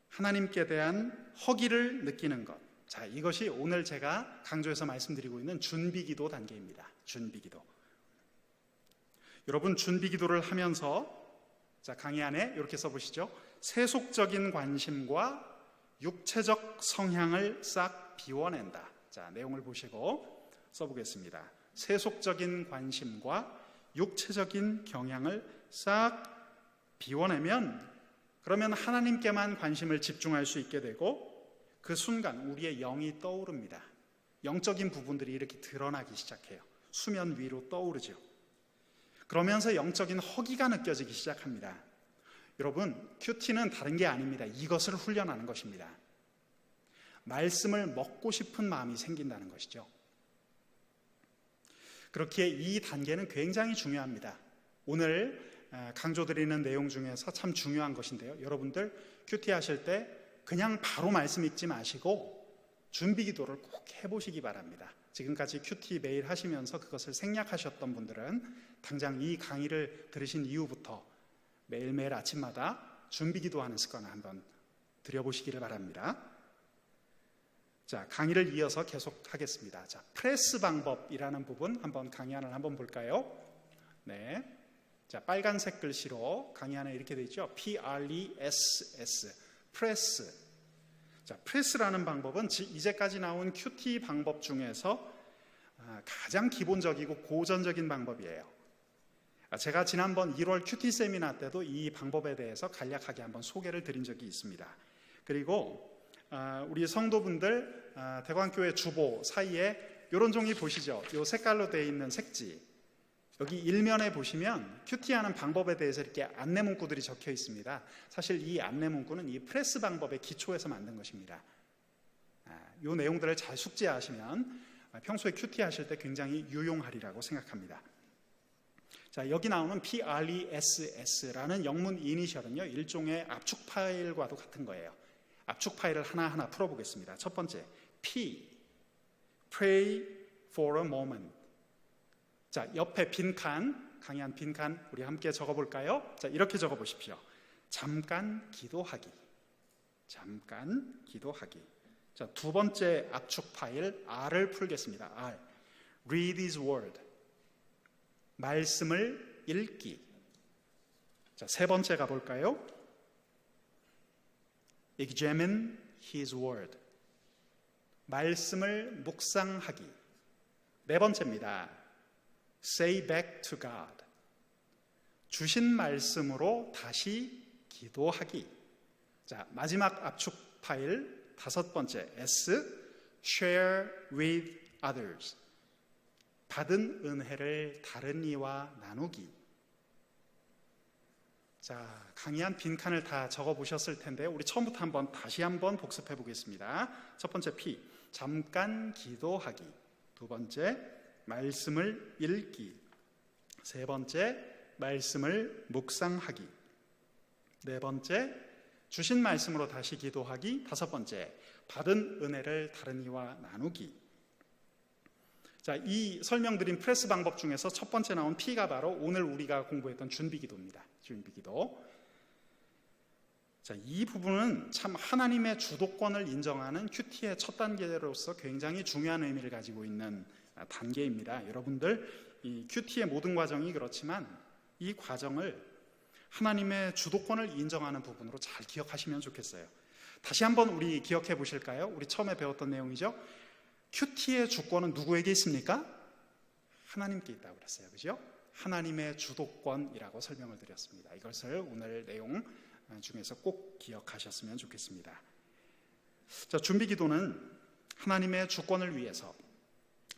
B: 하나님께 대한 허기를 느끼는 것. 자, 이것이 오늘 제가 강조해서 말씀드리고 있는 준비기도 단계입니다. 준비기도. 여러분, 준비기도를 하면서 강의 안에 이렇게 써보시죠. 세속적인 관심과 육체적 성향을 싹 비워낸다. 자, 내용을 보시고 써보겠습니다. 세속적인 관심과 육체적인 경향을 싹 비워내면, 그러면 하나님께만 관심을 집중할 수 있게 되고, 그 순간 우리의 영이 떠오릅니다. 영적인 부분들이 이렇게 드러나기 시작해요. 수면 위로 떠오르죠. 그러면서 영적인 허기가 느껴지기 시작합니다. 여러분, 큐티는 다른 게 아닙니다. 이것을 훈련하는 것입니다. 말씀을 먹고 싶은 마음이 생긴다는 것이죠. 그렇기에 이 단계는 굉장히 중요합니다. 오늘 강조드리는 내용 중에서 참 중요한 것인데요. 여러분들 큐티 하실 때 그냥 바로 말씀 읽지 마시고 준비 기도를 꼭 해보시기 바랍니다. 지금까지 큐티 매일 하시면서 그것을 생략하셨던 분들은 당장 이 강의를 들으신 이후부터 매일매일 아침마다 준비 기도하는 습관을 한번 들여보시기를 바랍니다. 자, 강의를 이어서 계속하겠습니다. 자, 프레스 방법이라는 부분 한번 강의 안을 한번 볼까요? 네. 자, 빨간색 글씨로 강의 안에 이렇게 되어 있죠. PRESS, 프레스. 자, 프레스라는 방법은 이제까지 나온 큐티 방법 중에서 가장 기본적이고 고전적인 방법이에요. 제가 지난번 1월 큐티 세미나 때도 이 방법에 대해서 간략하게 한번 소개를 드린 적이 있습니다. 그리고 우리 성도분들 대광교회 주보 사이에 이런 종이 보시죠. 이 색깔로 되어 있는 색지, 여기 일면에 보시면 큐티하는 방법에 대해서 이렇게 안내 문구들이 적혀 있습니다. 사실 이 안내 문구는 이 프레스 방법의 기초에서 만든 것입니다. 이 내용들을 잘 숙지하시면 평소에 큐티 하실 때 굉장히 유용하리라고 생각합니다. 자, 여기 나오는 PRESS라는 영문 이니셜은요, 일종의 압축 파일과도 같은 거예요. 압축 파일을 하나하나 풀어보겠습니다. 첫 번째, P, Pray for a moment. 자, 옆에 빈칸, 강의한 빈칸 우리 함께 적어볼까요? 자, 이렇게 적어보십시오. 잠깐 기도하기. 잠깐 기도하기. 자, 두 번째 압축 파일 R을 풀겠습니다. R, Read His Word. 말씀을 읽기. 자, 세 번째 가볼까요? Examine His Word. 말씀을 묵상하기. 네 번째입니다. Say back to God. 주신 말씀으로 다시 기도하기. 자, 마지막 압축 파일 다섯 번째 S, Share with others. 받은 은혜를 다른 이와 나누기. 자, 강의한 빈칸을 다 적어보셨을 텐데요. 우리 처음부터 다시 한번 복습해 보겠습니다. 첫 번째 P, 잠깐 기도하기. 두 번째, 말씀을 읽기. 세 번째, 말씀을 묵상하기. 네 번째, 주신 말씀으로 다시 기도하기. 다섯 번째, 받은 은혜를 다른 이와 나누기. 자, 이 설명드린 프레스 방법 중에서 첫 번째 나온 P가 바로 오늘 우리가 공부했던 준비기도입니다. 준비기도. 자, 이 부분은 참 하나님의 주도권을 인정하는 큐티의 첫 단계로서 굉장히 중요한 의미를 가지고 있는 단계입니다. 여러분들 이 큐티의 모든 과정이 그렇지만 이 과정을 하나님의 주도권을 인정하는 부분으로 잘 기억하시면 좋겠어요. 다시 한번 우리 기억해 보실까요? 우리 처음에 배웠던 내용이죠. 큐티의 주권은 누구에게 있습니까? 하나님께 있다고 그랬어요. 그죠? 하나님의 주도권이라고 설명을 드렸습니다. 이것을 오늘 내용 중에서 꼭 기억하셨으면 좋겠습니다. 자, 준비기도는 하나님의 주권을 위해서,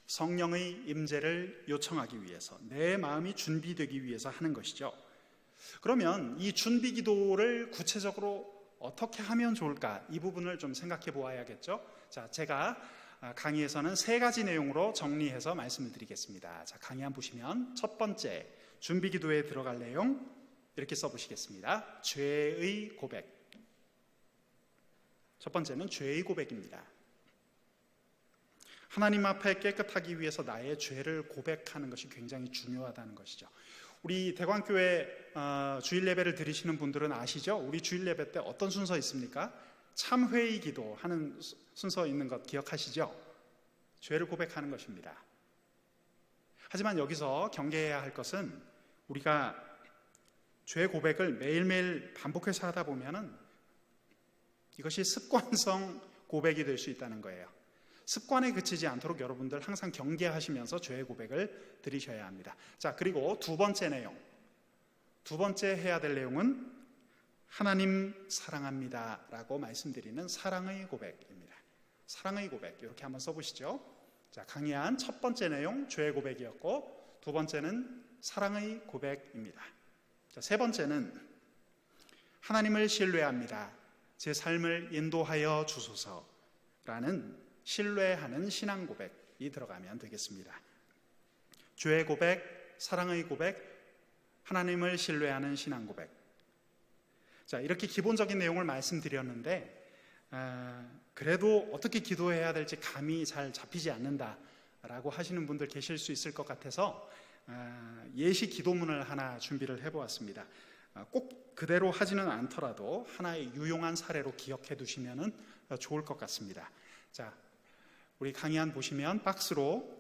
B: 성령의 임재를 요청하기 위해서, 내 마음이 준비되기 위해서 하는 것이죠. 그러면 이 준비기도를 구체적으로 어떻게 하면 좋을까? 이 부분을 좀 생각해 보아야겠죠. 자, 제가 강의에서는 3가지 내용으로 정리해서 말씀을 드리겠습니다. 자, 강의 한 보시면 첫 번째, 준비기도에 들어갈 내용 이렇게 써보시겠습니다. 죄의 고백. 첫 번째는 죄의 고백입니다. 하나님 앞에 깨끗하기 위해서 나의 죄를 고백하는 것이 굉장히 중요하다는 것이죠. 우리 대광교회 주일 예배를 드리시는 분들은 아시죠? 우리 주일 예배 때 어떤 순서 있습니까? 참회의 기도하는 순서 있는 것 기억하시죠? 죄를 고백하는 것입니다. 하지만 여기서 경계해야 할 것은 우리가 죄 고백을 매일매일 반복해서 하다 보면은 이것이 습관성 고백이 될 수 있다는 거예요. 습관에 그치지 않도록 여러분들 항상 경계하시면서 죄의 고백을 드리셔야 합니다. 자, 그리고 두 번째 내용. 두 번째 해야 될 내용은 하나님 사랑합니다 라고 말씀드리는 사랑의 고백입니다. 사랑의 고백, 이렇게 한번 써보시죠. 자, 강의한 첫 번째 내용 죄의 고백이었고, 두 번째는 사랑의 고백입니다. 자, 세 번째는 하나님을 신뢰합니다. 제 삶을 인도하여 주소서라는 신뢰하는 신앙 고백이 들어가면 되겠습니다. 죄의 고백, 사랑의 고백, 하나님을 신뢰하는 신앙 고백. 자, 이렇게 기본적인 내용을 말씀드렸는데 그래도 어떻게 기도해야 될지 감이 잘 잡히지 않는다라고 하시는 분들 계실 수 있을 것 같아서 예시 기도문을 하나 준비를 해보았습니다. 꼭 그대로 하지는 않더라도 하나의 유용한 사례로 기억해 두시면 좋을 것 같습니다. 자, 우리 강의안 보시면 박스로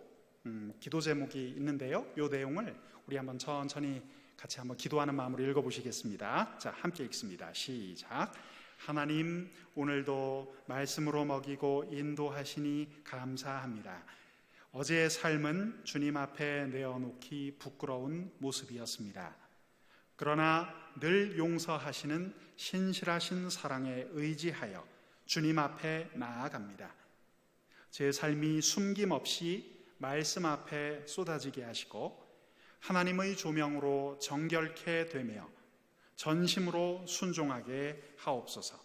B: 기도 제목이 있는데요. 이 내용을 우리 한번 천천히 같이 한번 기도하는 마음으로 읽어보시겠습니다. 자, 함께 읽습니다. 시작. 하나님, 오늘도 말씀으로 먹이고 인도하시니 감사합니다. 어제의 삶은 주님 앞에 내어놓기 부끄러운 모습이었습니다. 그러나 늘 용서하시는 신실하신 사랑에 의지하여 주님 앞에 나아갑니다. 제 삶이 숨김없이 말씀 앞에 쏟아지게 하시고 하나님의 조명으로 정결케 되며 전심으로 순종하게 하옵소서.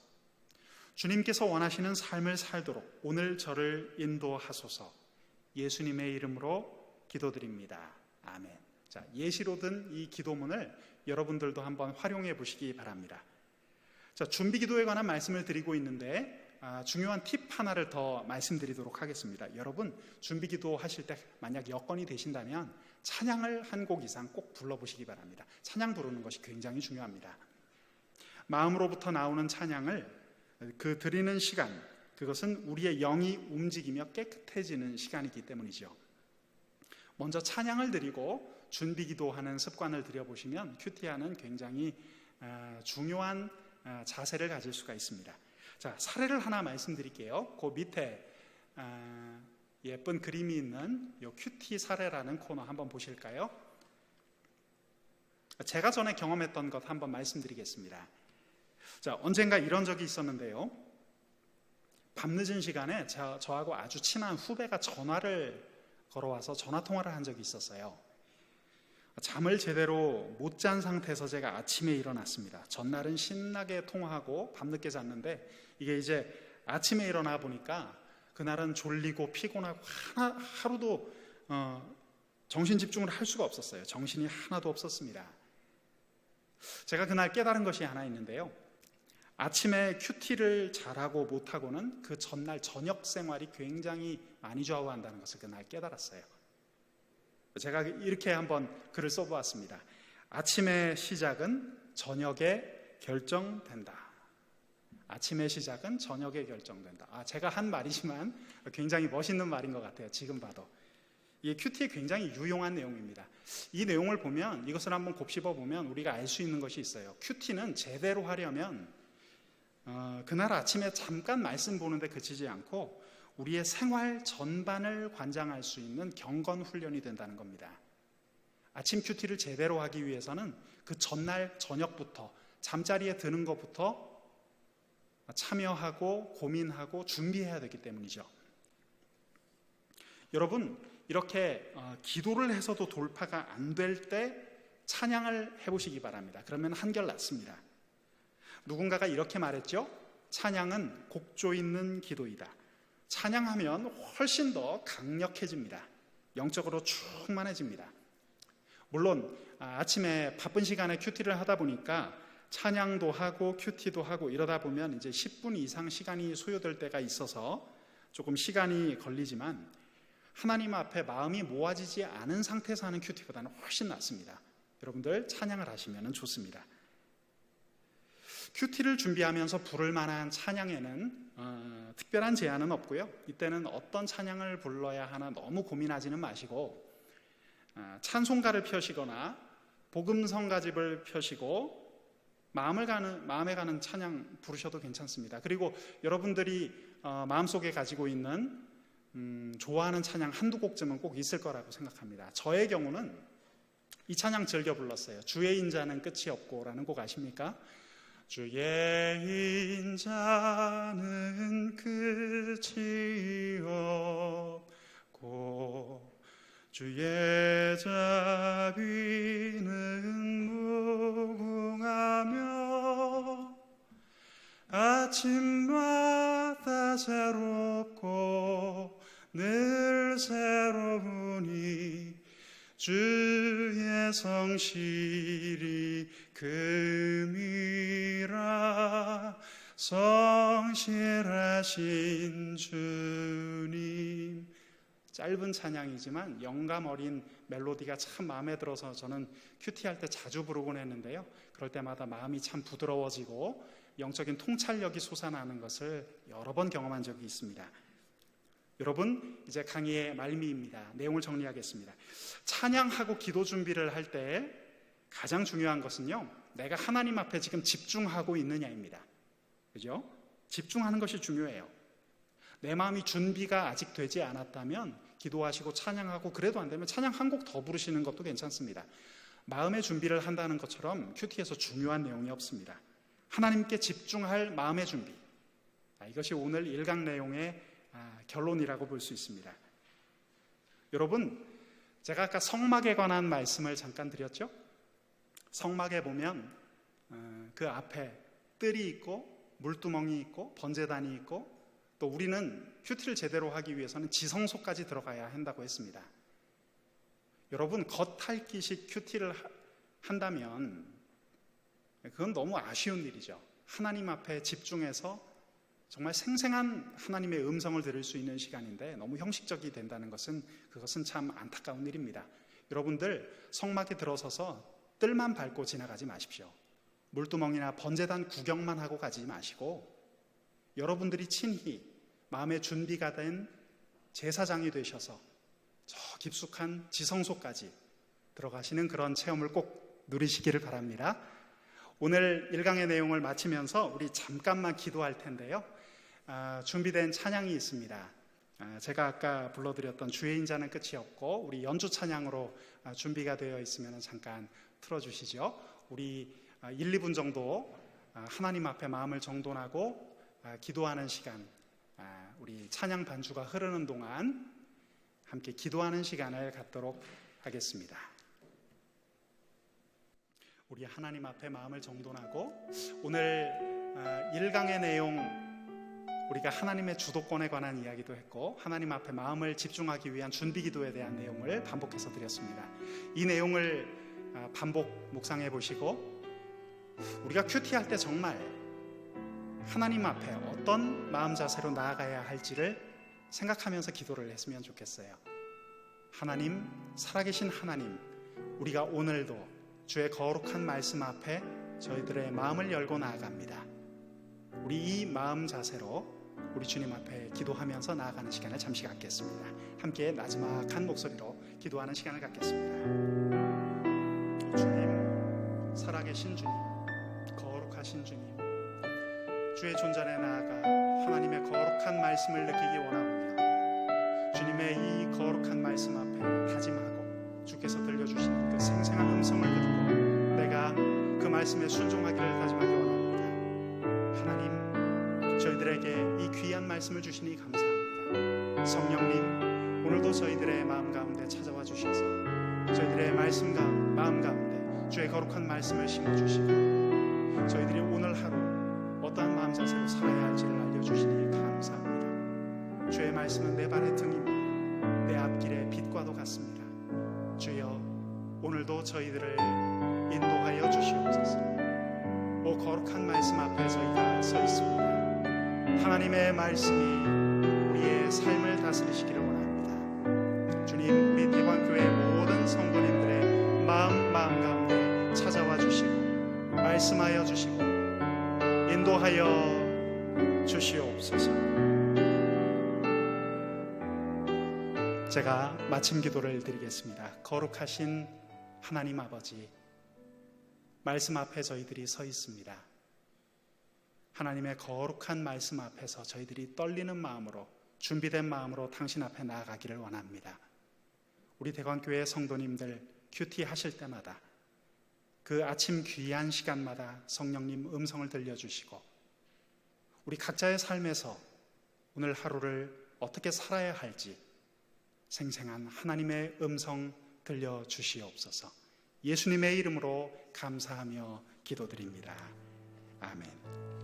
B: 주님께서 원하시는 삶을 살도록 오늘 저를 인도하소서. 예수님의 이름으로 기도드립니다. 아멘. 자, 예시로 든 이 기도문을 여러분들도 한번 활용해 보시기 바랍니다. 자, 준비기도에 관한 말씀을 드리고 있는데 중요한 팁 하나를 더 말씀드리도록 하겠습니다. 여러분, 준비기도 하실 때 만약 여건이 되신다면 찬양을 한 곡 이상 꼭 불러보시기 바랍니다. 찬양 부르는 것이 굉장히 중요합니다. 마음으로부터 나오는 찬양을 그 드리는 시간, 그것은 우리의 영이 움직이며 깨끗해지는 시간이기 때문이죠. 먼저 찬양을 드리고 준비기도하는 습관을 들여보시면 큐티아는 굉장히 중요한 자세를 가질 수가 있습니다. 자, 사례를 하나 말씀드릴게요. 그 밑에 예쁜 그림이 있는 요 큐티 사례라는 코너 한번 보실까요? 제가 전에 경험했던 것 한번 말씀드리겠습니다. 자, 언젠가 이런 적이 있었는데요. 밤늦은 시간에 저하고 아주 친한 후배가 전화를 걸어와서 전화통화를 한 적이 있었어요. 잠을 제대로 못 잔 상태에서 제가 아침에 일어났습니다. 전날은 신나게 통화하고 밤늦게 잤는데 이게 이제 아침에 일어나 보니까 그날은 졸리고 피곤하고 하루도 정신 집중을 할 수가 없었어요. 정신이 하나도 없었습니다. 제가 그날 깨달은 것이 하나 있는데요. 아침에 큐티를 잘하고 못하고는 그 전날 저녁 생활이 굉장히 많이 좌우한다는 것을 그날 깨달았어요. 제가 이렇게 한번 글을 써보았습니다. 아침의 시작은 저녁에 결정된다. 아침의 시작은 저녁에 결정된다. 제가 한 말이지만 굉장히 멋있는 말인 것 같아요. 지금 봐도. 이게 큐티에 굉장히 유용한 내용입니다. 이 내용을 보면, 이것을 한번 곱씹어 보면 우리가 알 수 있는 것이 있어요. 큐티는 제대로 하려면 그날 아침에 잠깐 말씀 보는데 그치지 않고 우리의 생활 전반을 관장할 수 있는 경건 훈련이 된다는 겁니다. 아침 큐티를 제대로 하기 위해서는 그 전날 저녁부터 잠자리에 드는 것부터 참여하고 고민하고 준비해야 되기 때문이죠. 여러분, 이렇게 기도를 해서도 돌파가 안 될 때 찬양을 해보시기 바랍니다. 그러면 한결 낫습니다. 누군가가 이렇게 말했죠. 찬양은 곡조 있는 기도이다. 찬양하면 훨씬 더 강력해집니다. 영적으로 충만해집니다. 물론 아침에 바쁜 시간에 큐티를 하다 보니까 찬양도 하고 큐티도 하고 이러다 보면 이제 10분 이상 시간이 소요될 때가 있어서 조금 시간이 걸리지만 하나님 앞에 마음이 모아지지 않은 상태에서 하는 큐티보다는 훨씬 낫습니다. 여러분들 찬양을 하시면 좋습니다. 큐티를 준비하면서 부를 만한 찬양에는 특별한 제한은 없고요. 이때는 어떤 찬양을 불러야 하나 너무 고민하지는 마시고 찬송가를 펴시거나 복음성가집을 펴시고 마음에 가는 찬양 부르셔도 괜찮습니다. 그리고 여러분들이 마음속에 가지고 있는 좋아하는 찬양 한두 곡쯤은 꼭 있을 거라고 생각합니다. 저의 경우는 이 찬양 즐겨 불렀어요. 주의 인자는 끝이 없고 라는 곡 아십니까? 주의 인자는 끝이 없고 주의 자비는 무궁하며 아침마다 새롭고 늘 새로우니 주의 성실이 금이라 성실하신 주님. 짧은 찬양이지만 영감 어린 멜로디가 참 마음에 들어서 저는 큐티할 때 자주 부르곤 했는데요. 그럴 때마다 마음이 참 부드러워지고 영적인 통찰력이 솟아나는 것을 여러 번 경험한 적이 있습니다. 여러분, 이제 강의의 말미입니다. 내용을 정리하겠습니다. 찬양하고 기도 준비를 할 때 가장 중요한 것은요, 내가 하나님 앞에 지금 집중하고 있느냐입니다. 그죠? 집중하는 것이 중요해요. 내 마음이 준비가 아직 되지 않았다면 기도하시고 찬양하고, 그래도 안 되면 찬양 한 곡 더 부르시는 것도 괜찮습니다. 마음의 준비를 한다는 것처럼 큐티에서 중요한 내용이 없습니다. 하나님께 집중할 마음의 준비, 이것이 오늘 1강 내용의 결론이라고 볼 수 있습니다. 여러분, 제가 아까 성막에 관한 말씀을 잠깐 드렸죠? 성막에 보면 그 앞에 뜰이 있고 물두멍이 있고 번제단이 있고, 또 우리는 큐티를 제대로 하기 위해서는 지성소까지 들어가야 한다고 했습니다. 여러분, 겉핥기식 큐티를 한다면 그건 너무 아쉬운 일이죠. 하나님 앞에 집중해서 정말 생생한 하나님의 음성을 들을 수 있는 시간인데 너무 형식적이 된다는 그것은 참 안타까운 일입니다. 여러분들, 성막에 들어서서 뜰만 밟고 지나가지 마십시오. 물두멍이나 번제단 구경만 하고 가지 마시고 여러분들이 친히 마음의 준비가 된 제사장이 되셔서 저 깊숙한 지성소까지 들어가시는 그런 체험을 꼭 누리시기를 바랍니다. 오늘 1강의 내용을 마치면서 우리 잠깐만 기도할 텐데요. 준비된 찬양이 있습니다. 제가 아까 불러드렸던 주의 인자는 끝이 없고, 우리 연주 찬양으로 준비가 되어 있으면 잠깐 틀어주시죠. 우리 1, 2분 정도 하나님 앞에 마음을 정돈하고 기도하는 시간, 우리 찬양 반주가 흐르는 동안 함께 기도하는 시간을 갖도록 하겠습니다. 우리 하나님 앞에 마음을 정돈하고, 오늘 1강의 내용, 우리가 하나님의 주도권에 관한 이야기도 했고 하나님 앞에 마음을 집중하기 위한 준비기도에 대한 내용을 반복해서 드렸습니다. 이 내용을 반복 묵상해 보시고, 우리가 큐티할 때 정말 하나님 앞에 어떤 마음 자세로 나아가야 할지를 생각하면서 기도를 했으면 좋겠어요. 하나님, 살아계신 하나님, 우리가 오늘도 주의 거룩한 말씀 앞에 저희들의 마음을 열고 나아갑니다. 우리 이 마음 자세로 우리 주님 앞에 기도하면서 나아가는 시간을 잠시 갖겠습니다. 함께 나지막한 목소리로 기도하는 시간을 갖겠습니다. 주님, 살아계신 주님, 거룩하신 주님, 주의 존전에 나아가 하나님의 거룩한 말씀을 느끼기 원하오며, 주님의 이 거룩한 말씀 앞에 다짐하고 주께서 들려주시는 그 생생한 음성을 듣고 내가 그 말씀에 순종하기를 다짐하기 원합니다. 하나님, 저희들에게 이 귀한 말씀을 주시니 감사합니다. 성령님, 오늘도 저희들의 마음 가운데 찾아와 주셔서 저희들의 말씀 마음 가운데 주의 거룩한 말씀을 심어주시고 저희들이 오늘 하루 어떠한 마음 자세로 살아야 할지를 알려주시니 감사합니다. 주의 말씀은 내 발의 등입니다. 내 앞길의 빛과도 같습니다. 주여, 오늘도 저희들을 인도하여 주시옵소서. 오 거룩한 말씀 앞에 저희가 서 있습니다. 하나님의 말씀이 우리의 삶을 다스리시기를 원합니다. 주님, 우리 대광교회 모든 성도님들의 마음 가운데 찾아와 주시고 말씀하여 주시고 인도하여 주시옵소서. 제가 마침 기도를 드리겠습니다. 거룩하신 하나님 아버지, 말씀 앞에 저희들이 서 있습니다. 하나님의 거룩한 말씀 앞에서 저희들이 떨리는 마음으로, 준비된 마음으로 당신 앞에 나아가기를 원합니다. 우리 대광교회 성도님들 큐티 하실 때마다 그 아침 귀한 시간마다 성령님 음성을 들려주시고 우리 각자의 삶에서 오늘 하루를 어떻게 살아야 할지 생생한 하나님의 음성 들려주시옵소서. 예수님의 이름으로 감사하며 기도드립니다. 아멘.